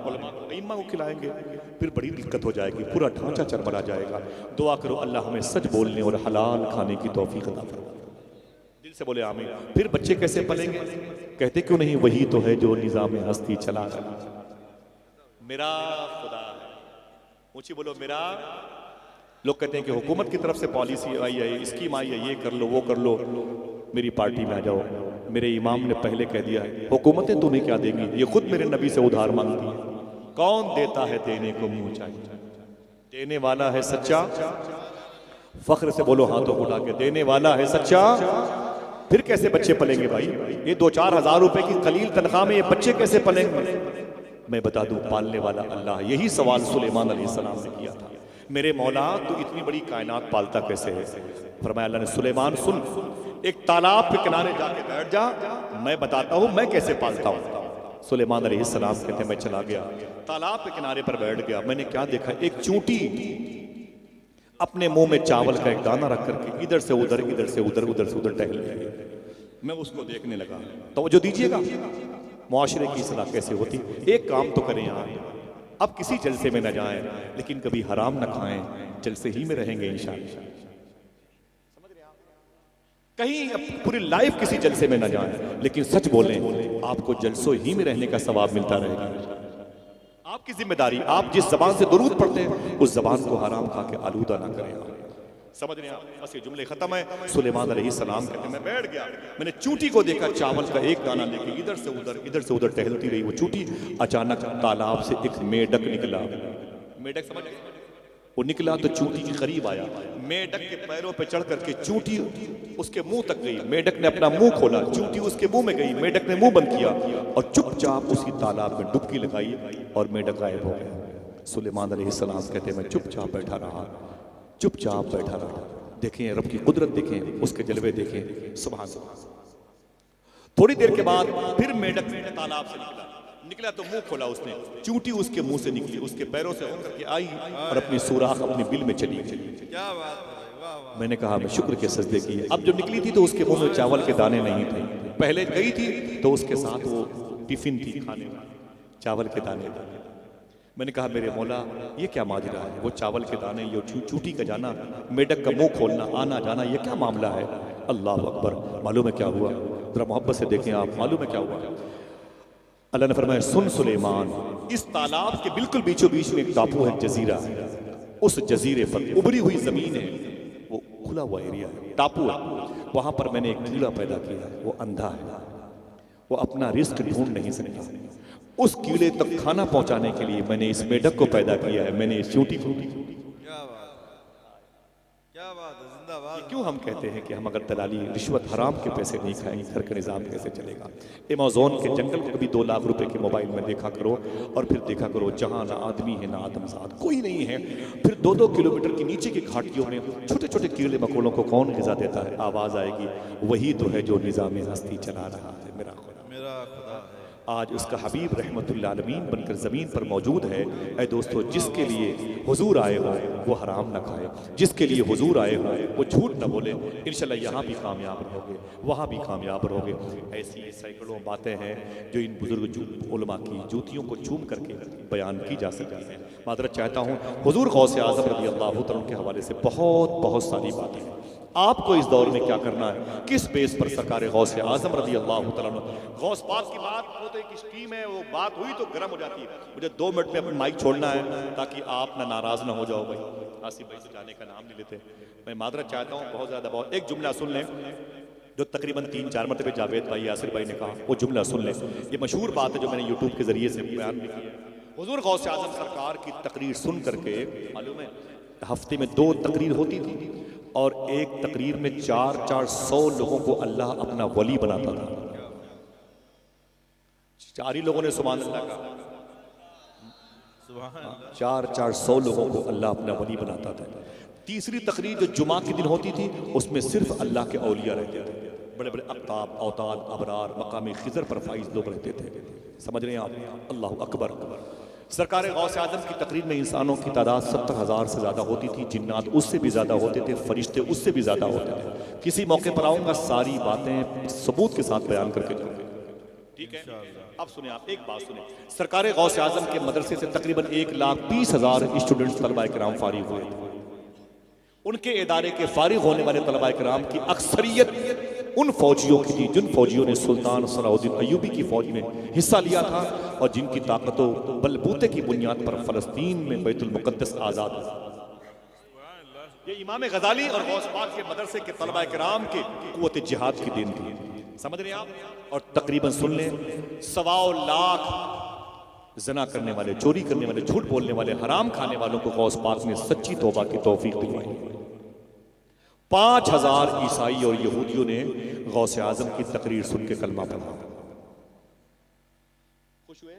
[SPEAKER 2] इम्मा को खिलाएंगे, फिर बड़ी दिक्कत हो जाएगी, पूरा ढांचा चरमरा जाएगा। दुआ करो अल्लाह हमें सच बोलने और हलाल खाने की तौफीक अता फरमाए। दिल से बोले आमीन। फिर बच्चे कैसे पलेंगे? कहते क्यों नहीं, वही तो है जो निज़ाम हस्ती चला रहा है मेरा खुदा है। ऊंची बोलो मेरा। लोग कहते हैं कि हुकूमत की तरफ से पॉलिसी आई है, स्कीम आई है, ये कर लो वो कर लो, मेरी पार्टी में आ जाओ। मेरे इमाम ने पहले कह दिया है हुकूमतें तुम्हें क्या देंगी, ये खुद मेरे नबी से उधार मांगती है। कौन देता है देने को मुंह चाहिए, देने वाला है सच्चा। फख्र से बोलो हाथों को उठा के, देने वाला है सच्चा। फिर कैसे बच्चे पलेंगे भाई? ये 2-4 हज़ार रुपए की कलील तनख्वाह में ये बच्चे कैसे पलेंगे? मैं बता दूं, पालने वाला अल्लाह। यही सवाल सुलेमान अलैहिस्सलाम ने किया था, मेरे मौला तू इतनी बड़ी कायनात पालता कैसे है? फरमाया अल्लाह ने, सुलेमान सुन, एक तालाब के किनारे जाके बैठ जा, मैं बताता हूं मैं कैसे पालता हूं। सुलेमान अलैहिस्सलाम कहते हैं मैं चला गया, तालाब के किनारे पर बैठ गया। मैंने क्या देखा, एक चूंटी अपने मुंह में चावल का एक दाना रख करके इधर से उधर, इधर से उधर, उधर से उधर टहल रही। मैं उसको देखने लगा। तो जो दीजिएगा, मुआशरे की इस्लाह कैसे होती? एक काम तो करें यार, अब किसी जलसे में न जाएं, लेकिन कभी हराम न खाएं, जलसे ही में रहेंगे इंशाअल्लाह। समझ रहे आप? कहीं पूरी लाइफ किसी जलसे में न जाएं, लेकिन सच बोलें, आपको जलसों ही में रहने का सवाब मिलता रहेगा। आपकी जिम्मेदारी, आप जिस जबान से दुरूद पढ़ते हैं उस जबान को हराम खा के आलूदा ना करें। समझ रहे हैं आप? बस ये जुमले खत्म है। सुलेमान अलैहिस्सलाम कहते हैं मैं बैठ गया, मैंने चूंटी को देखा, चावल का एक दाना लेके इधर से उधर, इधर से उधर टहलती रही वो चूंटी। अचानक तालाब से एक मेढक निकला। मेढक समझ वो निकला तो चूंटी के करीब आया, मेढक के पैरों पे चढ़ करके चूंटी उसके मुंह तक गई। मेढक ने अपना मुंह खोला, चूंटी उसके मुंह में गई। मेढक ने मुंह बंद किया और चुपचाप उसी तालाब में डुबकी लगाई और मेढक गायब हो गया। सुलेमान अलैहिस्सलाम कहते मैं चुपचाप बैठा रहा, चुपचाप बैठा रहा। देखें रब की कुदरत, देखें उसके जलवे, देखें सुभान अल्लाह। थोड़ी देर के बाद फिर मेढक तालाब से निकला तो मुंह खोला उसने, चूंटी उसके मुंह से निकली, उसके पैरों से होकर के आई और अपनी सुराख अपनी बिल में चली गई।
[SPEAKER 3] क्या बात है, वाह वाह।
[SPEAKER 2] मैंने कहा मैं शुक्र के सजदे किए। अब जब निकली थी तो उसके मुंह में चावल के दाने नहीं थे। पहले गई थी तो उसके साथ वो टिफिन थी खाने वाली, चावल के दाने। मैंने कहा मेरे मौला ये क्या माजरा है, वो चावल के दाने, ये चूंटी का जाना, मेढक का मुंह खोलना, आना जाना, ये क्या मामला है। अल्लाह अकबर। मालूम है क्या हुआ, जरा मोहब्बत से देखें आप, मालूम है क्या हुआ। अल्लाह ने फरमाया सुन सुलेमान, इस तालाब के बिल्कुल बीचों बीच में एक टापू है, जजीरा है। उस जजीरे पर उभरी हुई जमीन है, वो खुला हुआ एरिया है, टापू है। वहां पर मैंने एक कीड़ा पैदा किया, वो अंधा है, वो अपना रिस्क ढूंढ नहीं सकता। उस कीड़े तक खाना पहुंचाने के लिए मैंने इस मेढक को पैदा किया है, मैंने इस चूंटी को।
[SPEAKER 3] क्या बात है, जिंदाबाद।
[SPEAKER 2] क्यों हम कहते हैं कि हम अगर दलाली रिश्वत हराम के पैसे नहीं खाएंगे, घर का निज़ाम कैसे चलेगा। अमेज़न के जंगल को कभी 2 लाख रुपए के मोबाइल में देखा करो और फिर देखा करो जहां ना आदमी है ना आदमजाद, कोई नहीं है। फिर 2-2 किलोमीटर के नीचे की घाटियों में छोटे छोटे कीड़े मकोड़ों को कौन गिज़ा देता है। आवाज़ आएगी, वही तो है जो निज़ाम हस्ती चला रहा है। मेरा खुदा
[SPEAKER 3] है।
[SPEAKER 2] आज उसका हबीब रहमतुल्लाह अलमीन बनकर ज़मीन पर मौजूद है। ऐ दोस्तों, जिसके लिए हुजूर आए हो वो हराम ना खाए, जिसके लिए हुजूर आए हो वो झूठ ना बोले। इंशाल्लाह यहाँ भी कामयाब रहोगे, वहाँ भी कामयाब रहोगे। ऐसी सैकड़ों बातें हैं जो इन बुजुर्ग उलमा की जूतियों को चूम करके बयान की जा सकती हैं। मादरत चाहता हूँ, हुजूर गौसे आज़म रज़ी अल्लाह तआला के हवाले से बहुत सारी बातें हैं। आपको इस दौर में क्या करना है, किस बेस पर सरकार गौसे आज़म रज़ी अल्लाह तआला गौस पाक की बात, वो तो एक स्कीम है, वो बात हुई तो गर्म हो जाती है। मुझे 2 मिनट में अपना माइक छोड़ना है ताकि आप ना नाराज ना हो जाओ। भाई आसिफ भाई तो जाने का नाम नहीं लेते। मैं मादरत चाहता हूँ बहुत ज़्यादा। एक जुमला सुन लें जो तकरीबन 3-4 मरतबे जावेद भाई यासिर भाई ने कहा, वो जुमला सुन लें। ये मशहूर बात है जो मैंने यूट्यूब के जरिए से बयान की है। हुजूर गौसे आज़म सरकार की तकरीर सुन करके, मालूम है हफ्ते में 2 तकरीर होती थी और एक तकरीर में 400 लोगों को अल्लाह अपना वली बनाता था। 4 ही लोगों ने सुभान अल्लाह कहा। 400 लोगों को अल्लाह अपना वली बनाता था। तीसरी तकरीर जो जुमा के दिन होती थी उसमें सिर्फ अल्लाह के औलिया रहते थे, बड़े बड़े अक्ताब, औताद, अबरार, मकामी खिजर पर फाइज लोग रहते थे। समझ रहे हैं आप। अल्लाह अकबर। सरकार गौसे आज़म की तकरीर में इंसानों की तादाद 70,000 से ज़्यादा होती थी, जिन्नात उससे भी ज़्यादा होते थे, फरिश्ते उससे भी ज़्यादा होते थे। किसी मौके पर आऊँगा, सारी बातें सबूत के साथ बयान करके जाऊँगा, ठीक है। अब सुने आप, एक बात सुने। सरकार गौसे आज़म के मदरसे से तकरीबन 1,20,000 स्टूडेंट्स तलबा किराम फारिग हुए थे। उनके इदारे के फारिग होने वाले तलबा किराम की अक्सरियत उन फौजियों की थी जिन फौजियों ने सुल्तान सलाहुद्दीन अय्यूबी की फौज में हिस्सा लिया था और जिनकी ताकतों बलबूते की बुनियाद पर फलस्तीन में बैतुल मुक़द्दस आज़ाद हुआ। ये इमाम गज़ाली और गौस पाक के मदरसे के तलबा किराम के कुव्वत जिहाद की देन थी। समझ रहे आप। और तकरीबन सुन लें, 1.25 लाख ज़ना करने वाले, चोरी करने वाले, झूठ बोलने वाले, हराम खाने वालों को गौस पाक ने सच्ची तौबा की तौफीक दिलवाई। 5,000 ईसाई और यहूदियों ने गौसे आज़म की तकरीर सुन के कलमा पढ़ा। खुश हुए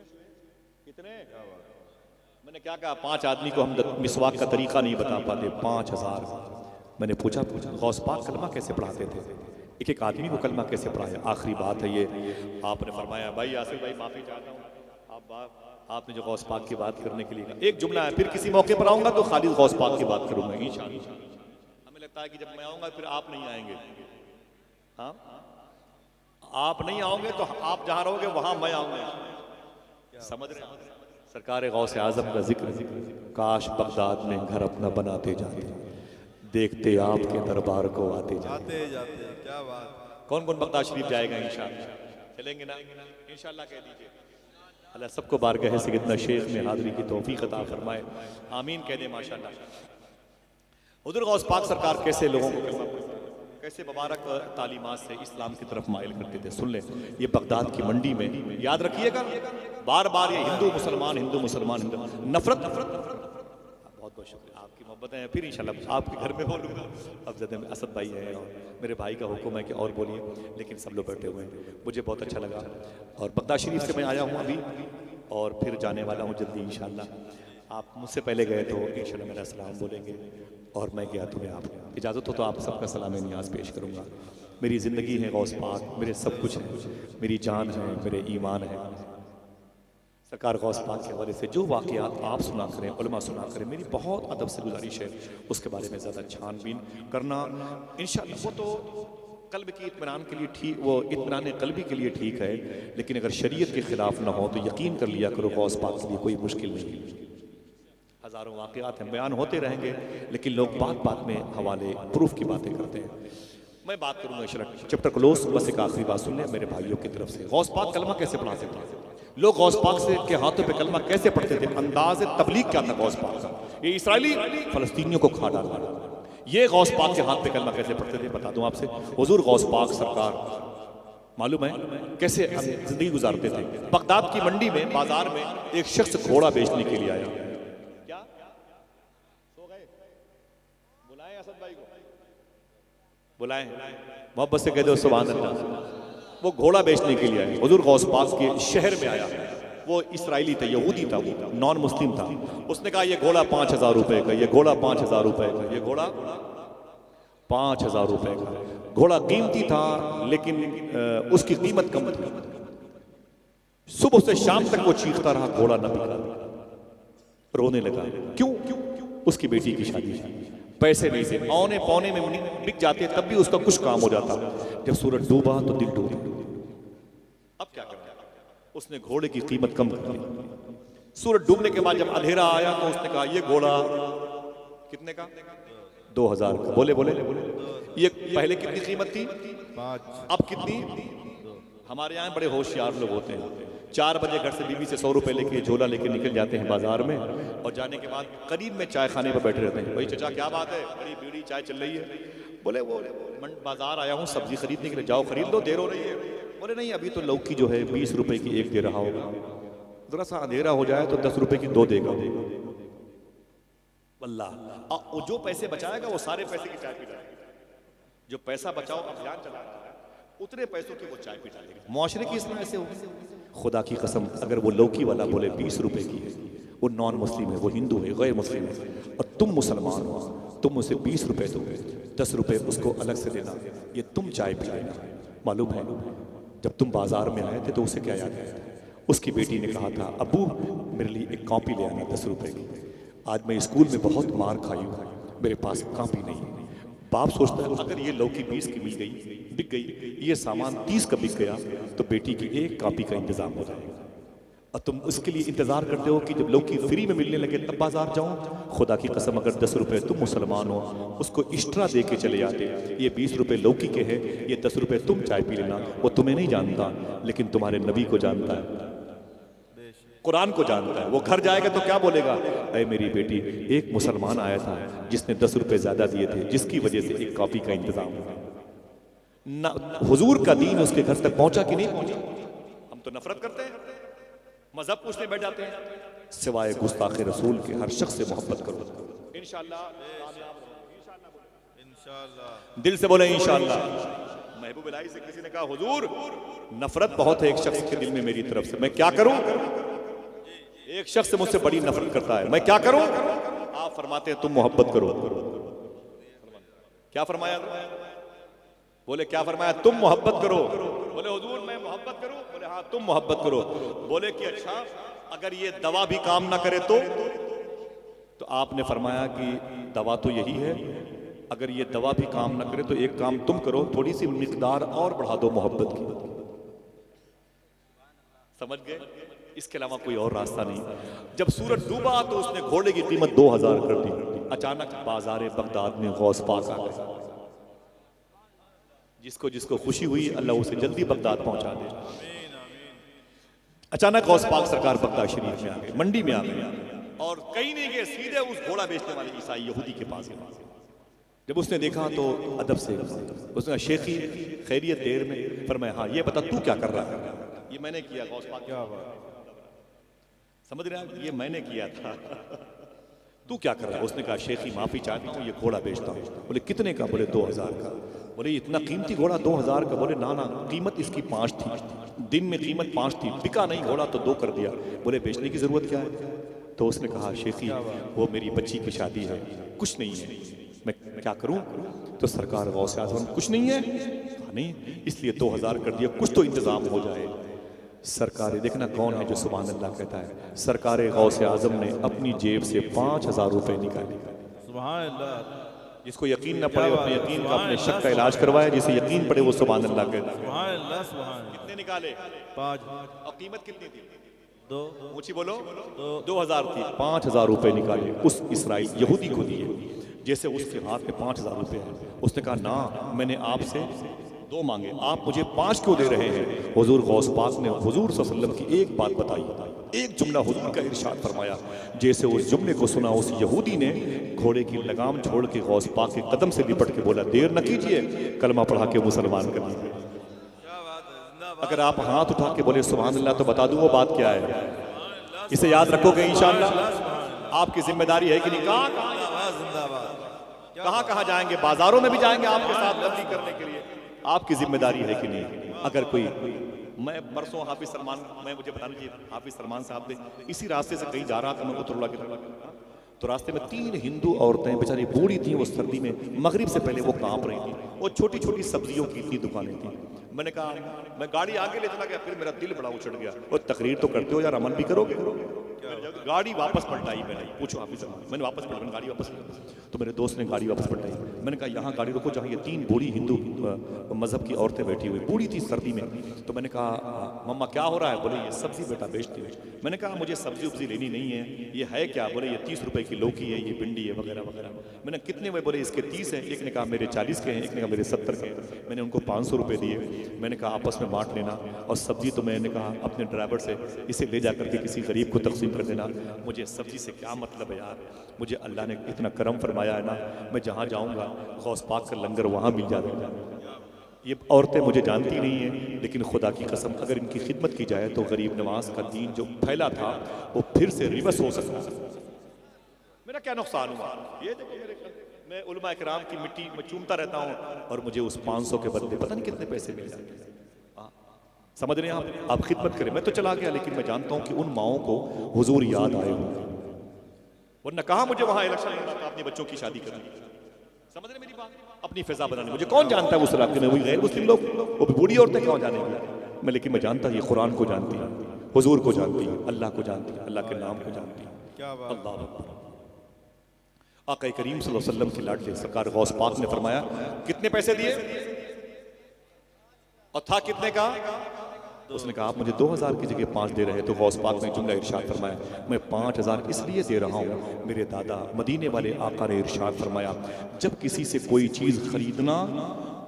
[SPEAKER 2] कितने? मैंने क्या कहा, 5 आदमी को हम मिसवाक का तरीका नहीं बता पाते, 5,000। मैंने पूछा गौस पाक कलमा कैसे पढ़ाते थे, एक आदमी को कलमा कैसे पढ़ाया। आखिरी बात है ये, आपने फरमाया भाई आसिफ भाई माफी चाहता हूँ, आपने जो गौस पाक की बात करने के लिए कहा, एक जुमला है, फिर किसी मौके पर आऊंगा तो खालिद गौस पाक की बात करूंगा इंशाअल्लाह। हमें लगता है कि जब मैं आऊंगा फिर आप नहीं आएंगे। हाँ, आप नहीं आओगे तो आप जहां रहोगे वहां मैं आऊंगा। समझ रहे हैं। सरकार गौसे आज़म का जिक्र, काश बगदाद में घर अपना बनाते जाते, देखते आपके दरबार को आते जाते।
[SPEAKER 3] क्या बात।
[SPEAKER 2] कौन कौन बगदाद शरीफ जाएगा इंशाअल्लाह? चलेंगे ना इंशाअल्लाह, कह दीजिए। अल्लाह सबको बारगाह सैयदना शेख में हाज़िरी की तौफीक अता फरमाए, आमीन कह दे माशाअल्लाह। हुज़ूर गौस पाक सरकार कैसे लोगों को कैसे मुबारक तालीमात से इस्लाम की तरफ माइल करते थे, सुन लें। ये बगदाद की मंडी में, याद रखिएगा, बार बार ये हिंदू मुसलमान नफरत, बहुत बहुत शुक्रिया, आपकी मोहब्बतें हैं। फिर इंशाल्लाह आपके घर में बोलूँगा। अब जैसे असद भाई हैं और मेरे भाई का हुक्म है कि और बोलिए, लेकिन सब लोग बैठे हुए हैं। मुझे बहुत अच्छा लगा और बगदाद शरीफ से मैं आया हूँ अभी और फिर जाने वाला हूँ जल्दी इंशाल्लाह। आप मुझसे पहले गए तो इंशाल्लाह मेरा सलाम बोलेंगे और मैं गया तो मैं आप इजाज़त हो तो आप सबका सलाम नियाज पेश करूँगा। मेरी ज़िंदगी है गौस पाक, मेरे सब कुछ है, मेरी जान है, मेरे ईमान है। सरकार गौस पाक के हवाले से जो वाक़यात आप सुना करें, उलमा सुना करें, मेरी बहुत अदब से गुजारिश है उसके बारे में ज़्यादा छानबीन करना इंशाअल्लाह। वो तो कल्ब की इत्मीनान के लिए ठीक, वो इत्मीनान कल्बी के लिए ठीक है, लेकिन अगर शरीयत के ख़िलाफ़ ना हो तो यकीन कर लिया करो गौस पाक के लिए कोई मुश्किल नहीं। हज़ारों वाक़यात हैं, बयान होते रहेंगे, लेकिन लोग बात बात में हवाले प्रूफ की बातें करते हैं। मैं बात करूँगा इंशाअल्लाह चैप्टर क्लोज। बस एक आखिरी बात सुन लें मेरे भाइयों की तरफ से। गौस पाक कलमा कैसे पढ़ाते थे लोग, गौस पाक से के हाथों पे कलमा कैसे पढ़ते थे, अंदाज़ तबलीग क्या था गौस पाक का। ये इसराइली फ़लस्तीनियों को खा डाला, ये गौस पाक के हाथ पे कलमा कैसे पढ़ते थे बता दूं आपसे। हुजूर गौस पाक सरकार मालूम है कैसे जिंदगी गुजारते थे। बगदाद की मंडी में, बाजार में एक शख्स घोड़ा बेचने के लिए आया। क्या सो गए? बुलाएं असद भाई को, बुलाएं, मोहब्बत से कह दो सुभान अल्लाह। वो घोड़ा बेचने के लिए आया, हुजूर गौस पाक के शहर में आया। वो इसराइली था, यहूदी था, वो नॉन मुस्लिम था। उसने कहा ये घोड़ा 5,000 रुपए का, ये घोड़ा 5,000 रुपए का, ये घोड़ा 5,000 रुपए का। घोड़ा कीमती था लेकिन उसकी कीमत कम थी। सुबह से शाम तक वो चीखता रहा, घोड़ा न बिका, रोने लगा। क्यों? उसकी बेटी की शादी थी, पैसे नहीं थे, औने पौने में बिक जाते, तब भी उसका कुछ काम हो जाता। जब सूरज डूबा तो दिल डूबा। अब क्या करना? उसने घोड़े की कीमत कम कर दी। सूरज डूबने के बाद जब अंधेरा आया तो उसने कहा ये घोड़ा कितने का? 2,000 का। बोले ये पहले कितनी कीमत थी?
[SPEAKER 3] 5।
[SPEAKER 2] अब कितनी? हमारे यहाँ बड़े होशियार लोग होते हैं, 4 बजे घर से बीवी से 100 रुपए लेके झोला लेके निकल जाते हैं बाजार में, और जाने के बाद करीब में चाय खाने पर बैठे रहते हैं। भाई चचा क्या बात है, बड़ी बीड़ी चाय चल रही है? बोले वो बाजार आया हूँ सब्जी खरीदने के लिए, जाओ खरीद लो, देर हो रही है। बोले नहीं अभी तो लौकी जो है 20 रुपए की एक दे रहा होगा, जरा सा अंधेरा हो जाए तो 10 रुपए की 2 देगा। वल्लाह जो पैसे बचाएगा वो सारे पैसे की चाय पी जाएगा। जो पैसा बचाओ अभियान चलाता है उतने पैसों की वो चाय पी जाएगा। मुआशरे की इसमें ऐसे होगी। खुदा की कसम अगर वो लौकी वाला बोले 20 रुपए की है, वो नॉन मुस्लिम है, वो हिंदू है, गैर मुस्लिम है, और तुम मुसलमान हो, तुम उसे 20 रुपए दो, 10 रुपए उसको अलग से देना, ये तुम चाय पिलाना। मालूम है जब तुम बाजार में आए थे तो उसे क्या याद आया था? उसकी बेटी ने कहा था अब्बू मेरे लिए एक कॉपी ले आना 10 रुपए की। आज मैं स्कूल में बहुत मार खाई हूँ, मेरे पास कॉपी नहीं। बाप सोचता है अगर ये लौकी 20 की मिल गई, बिक गई, ये सामान 30 का बिक गया तो बेटी की एक कॉपी का इंतजाम हो जाएगा। और तुम उसके लिए इंतजार करते हो कि जब लौकी फ्री में मिलने लगे तब बाजार जाऊं। खुदा की कसम अगर 10 रुपए तुम मुसलमान हो उसको एक्स्ट्रा दे के चले जाते, ये 20 रुपए लौकी के हैं, ये 10 रुपए तुम चाय पी लेना। वो तुम्हें नहीं जानता लेकिन तुम्हारे नबी को जानता है, कुरान को जानता है। वो घर जाएगा तो क्या बोलेगा? अरे मेरी बेटी एक मुसलमान आया था जिसने 10 रुपए ज्यादा दिए थे, जिसकी वजह से एक कॉपी का इंतजाम हुआ। हुजूर का दीन उसके घर तक पहुंचा कि नहीं पहुंचा? हम तो नफरत करते हैं, मजहब पूछने बैठ जाते हैं। सिवाय गुस्ताखे रसूल के हर शख्स से मोहब्बत करो इंशाअल्लाह। दिल से बोले इंशाअल्लाह। महबूब इलाही से किसी ने कहा हुजूर नफरत बहुत है एक शख्स के दिल में मेरी तरफ से, मैं क्या करूं? एक शख्स मुझसे बड़ी नफरत करता है, मैं क्या करूं? आप फरमाते हैं तुम मोहब्बत करो। क्या फरमाया? बोले क्या फरमाया? तुम मोहब्बत करो। बोले हुजूर मैं मोहब्बत करूं? बोले हाँ तुम मोहब्बत करो। बोले कि अच्छा अगर ये दवा भी काम ना करे तो आपने फरमाया कि दवा तो यही है, अगर ये दवा भी काम ना करे तो एक काम तुम करो, थोड़ी सी मिकदार और बढ़ा दो मोहब्बत की। समझ गए? इसके अलावा कोई और रास्ता नहीं। जब सूरज डूबा तो उसने घोड़े की कीमत 2,000 कर दी। अचानक बाजार बगदाद में गौस पाक आ गए। जिसको जिसको खुशी हुई अल्लाह उसे जल्दी बगदाद पहुंचा दे। अचानक गौस पाक सरकार बगदाद शरीफ में आ गए, मंडी में आ गए, और कहीं नहीं गए, सीधे उस घोड़ा बेचने वाले ईसाई यहूदी के पास गए। जब उसने देखा तो अदब से उसने कहा शेखी खैरियत देर में। फरमाया हाँ ये बता तू क्या कर रहा है? ये मैंने किया। गौस पाक क्या समझ रहे हैं? ये मैंने किया था। तू क्या कर रहा है? उसने कहा शेखी माफ़ी चाहती हूँ, ये घोड़ा बेचता हूँ। बोले कितने का? बोले 2000 का। बोले इतना कीमती घोड़ा 2000 का? बोले ना ना, कीमत इसकी 5 थी, दिन में कीमत 5 थी, बिका नहीं घोड़ा तो 2 कर दिया। बोले बेचने की ज़रूरत क्या है? तो उसने कहा शेखी वो मेरी बच्ची की शादी है, कुछ नहीं है, मैं क्या करूं? तो सरकार गौसे आज़म कुछ नहीं है? कहा नहीं, इसलिए 2000 कर दिया, कुछ तो इंतजाम हो जाए। सरकार देखना कौन है जो सुभान अल्लाह कहता है। सरकार गौसे आज़म ने अपनी जेब से 5000 रुपए निकाले।
[SPEAKER 3] सुभान अल्लाह।
[SPEAKER 2] जिसको यकीन न पड़े अपने यकीन का, अपने शक का इलाज करवाए, जिसे यकीन पड़े वो सुभान अल्लाह कहता है।
[SPEAKER 3] सुभान अल्लाह सुभान।
[SPEAKER 2] कितने निकाले?
[SPEAKER 3] 5।
[SPEAKER 2] और कीमत कितनी थी?
[SPEAKER 3] 2।
[SPEAKER 2] ऊंची बोलो। 2000 थी। 5000 रुपए निकाले, उस इसराइल यहूदी को दिए। जैसे उसके हाथ में 5000 रुपए हैं, उसने कहा ना, मैंने आपसे 2 मांगे, आप मुझे 5 क्यों दे रहे हैं? हुजूर गौस पाक ने हुजूर सल्लल्लाहु अलैहि वसल्लम की एक बात बताई, एक जुमला हुजूर का इरशाद फरमाया। जैसे उस जुमले को सुना, उस यहूदी ने घोड़े की लगाम छोड़ के गौस पाक के कदम से लिपट के बोला, देर न कीजिए, कलमा पढ़ा के मुसलमान कर लीजिए। अगर आप हाथ उठा के बोले सुभान अल्लाह तो बता दूं वो बात क्या है। इसे याद रखोगे इंशाअल्लाह। आपकी जिम्मेदारी है कि नहीं? कहाँ कहाँ जाएंगे? बाजारों में भी जाएंगे आपके साथ तबलीग करने के लिए। आपकी जिम्मेदारी है कि नहीं? अगर कोई, मैं परसों हाफिज सलमान, मैं मुझे बता दीजिए, हाफिज सलमान साहब ने इसी रास्ते से कहीं जा रहा था मैं उतरुल्ला की तरफ, तो रास्ते में 3 हिंदू औरतें बेचारी बूढ़ी थी, वो सर्दी में मगरिब से पहले वो कांप रही थी, वो छोटी छोटी सब्जियों की इतनी दुकानें थी। मैंने कहा, मैं गाड़ी आगे ले चला गया, फिर मेरा दिल बड़ा उछड़ गया, वो तकरीर तो करते हो यार, अमल भी करोगे? गाड़ी वापस पलटाई मैंने, पूछो हाफिज सलमान, मैंने वापस पलटाई, गाड़ी वापस पलटाई। तो मेरे दोस्त ने गाड़ी वापस पलटाई। मैंने कहा यहाँ गाड़ी रोको जहाँ ये 3 बूढ़ी हिंदू मजहब की औरतें बैठी हुई, बूढ़ी थी सर्दी में। तो मैंने कहा मम्मा क्या हो रहा है? बोले ये सब्जी बेटा बेचती हूँ। मैंने कहा मुझे सब्जी उब्जी लेनी नहीं है, ये है क्या? बोले ये 30 रुपए की लौकी है, ये भिंडी है, वगैरह वगैरह। मैंने कितने में? बोले इसके 30 है। एक ने कहा मेरे 40 के हैं, एक ने कहा मेरे 70 के हैं। मैंने उनको 500 रुपये दिए। मैंने कहा आपस में बांट लेना, और सब्जी तो मैंने कहा अपने ड्राइवर से इसे ले जा करके किसी गरीब को तकसीम कर देना, मुझे सब्जी से क्या मतलब है यार। मुझे अल्लाह ने इतना करम फरमाया है ना, मैं जहाँ जाऊँगा गौस पाक का लंगर वहाँ मिल जाएगा। ये औरतें मुझे जानती नहीं हैं, लेकिन खुदा की कसम अगर इनकी खिदमत की जाए तो गरीब नवाज का दीन जो फैला था वो फिर से रिवर्स हो सकता है। मेरा क्या नुकसान हुआ? ये देखो मेरे, मैं उलमा इकराम की मिट्टी में चूमता रहता हूँ और मुझे उस 500 के बदले पता नहीं कितने पैसे मिल जाते हैं। समझ रहे हैं आप खिदमत करें। मैं तो चला गया, लेकिन मैं जानता हूँ कि उन माओं को हुजूर याद आए होंगे, वरना कहा मुझे वहां इलेक्शन लड़ना था अपने बच्चों की शादी करनी। समझ रहे मेरी बात? अपनी फिजा बनानी। मुझे कौन जानता है उस इलाके में, वही गैर मुस्लिम लोग, वो भी बूढ़ी औरतें कौन जानेंगी? मैं, लेकिन मैं जानता ये कुरान को जानती है, हुजूर को जानती है, अल्लाह को जानती है, अल्लाह के नाम को जानती है। अल्लाह अकबर। आका करीम सल्लल्लाहु अलैहि वसल्लम के लाडले सरकार गौस पाक ने फरमाया कितने पैसे दिए और था कितने का? उसने कहा आप मुझे 2000 की जगह 5 दे रहे। तो गौस पाक ने जुमला इरशाद फरमाया, मैं 5000 इसलिए दे रहा हूँ, मेरे दादा मदीने वाले आका ने इरशाद फरमाया, जब किसी से कोई चीज खरीदना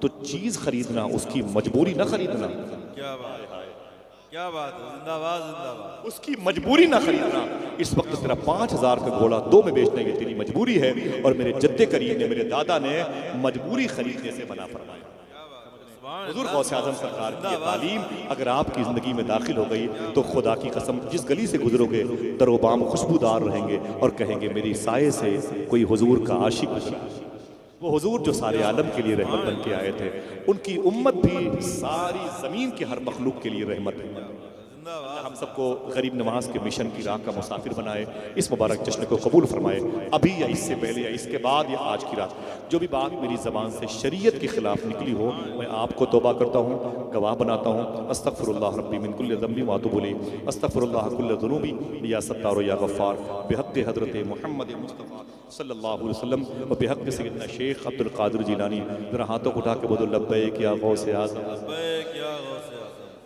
[SPEAKER 2] तो चीज खरीदना, उसकी मजबूरी ना खरीदना।
[SPEAKER 3] क्या बात है, क्या बात है, जिंदाबाद जिंदाबाद।
[SPEAKER 2] उसकी मजबूरी ना खरीदना। इस वक्त तेरा 5000 का घोड़ा 2 में बेचने की तेरी मजबूरी है, और मेरे जद्दे करीम ने, मेरे दादा ने मजबूरी खरीदने से मना फरमाया। हुजूर गौसे आज़म सरकार की तालीम अगर आपकी ज़िंदगी में दाखिल हो गई तो खुदा की कसम जिस गली से गुजरोगे दरोबाम खुशबूदार रहेंगे और कहेंगे मेरी साये से कोई हुजूर का आशिक गुजरा। वो हुजूर जो सारे आलम के लिए रहमत बन के आए थे, उनकी उम्मत भी सारी ज़मीन के हर मखलूक के लिए रहमत है। हम सबको गरीब नवाज के मिशन की राह का मुसाफिर बनाए, इस मुबारक जश्न को कबूल फरमाए। अभी या इससे पहले या इसके बाद या आज की रात जो भी बात मेरी ज़बान से शरीयत के खिलाफ निकली हो, मैं आपको तौबा करता हूँ, गवाह बनाता हूँ। अस्तगफिरुल्लाह रब्बी मिन कुल्लि ज़ंबि व अतूबु इलैह, अस्तगफिरुल्लाह कुल्ल ज़ुनूबी या सत्तार या गफ़्फ़ार, बिहक़्क़ि हज़रत मुहम्मद मुस्तफ़ा सल्लल्लाहु अलैहि वसल्लम व बिहक़्क़ि सय्यदना शेख अब्दुल क़ादिर जिलानी। ज़रा हाथों को उठा के बोलो लब्बैक या गौसे आज़म।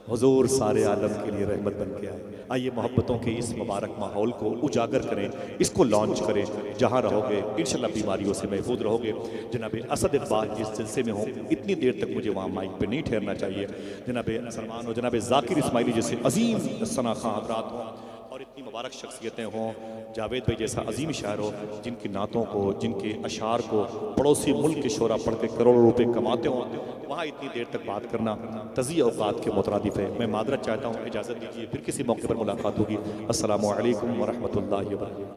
[SPEAKER 2] हुजूर सारे आलम के लिए रहमत बन के आए। आइए मोहब्बतों के इस मुबारक माहौल को उजागर करें, इसको लॉन्च करें। जहाँ रहोगे इंशाल्लाह बीमारियों से महफूज रहोगे। जनाब असद इक़बाल जिस जलसे में हो, इतनी देर तक मुझे वहाँ माइक पे नहीं ठहरना चाहिए। जनाब सलमान हो, जनाब ज़ाकिर इस्माइली जैसे अजीम सना खां हज़रात हों और इतनी मुबारक शख्सियतें हों, जावेद भाई जैसा अजीम शायर हो, जिनकी नातों को, जिनके अशार को पड़ोसी मुल्क के शोरा पढ़ के करोड़ों रुपए कमाते हों, वहाँ इतनी देर तक बात करना तज़ी औक़ात के मुतरादिफ है। मैं मादरत चाहता हूँ, इजाज़त दीजिए, फिर किसी मौके पर मुलाकात होगी। अस्सलामु अलैकुम व रहमतुल्लाहि व बरकातहू।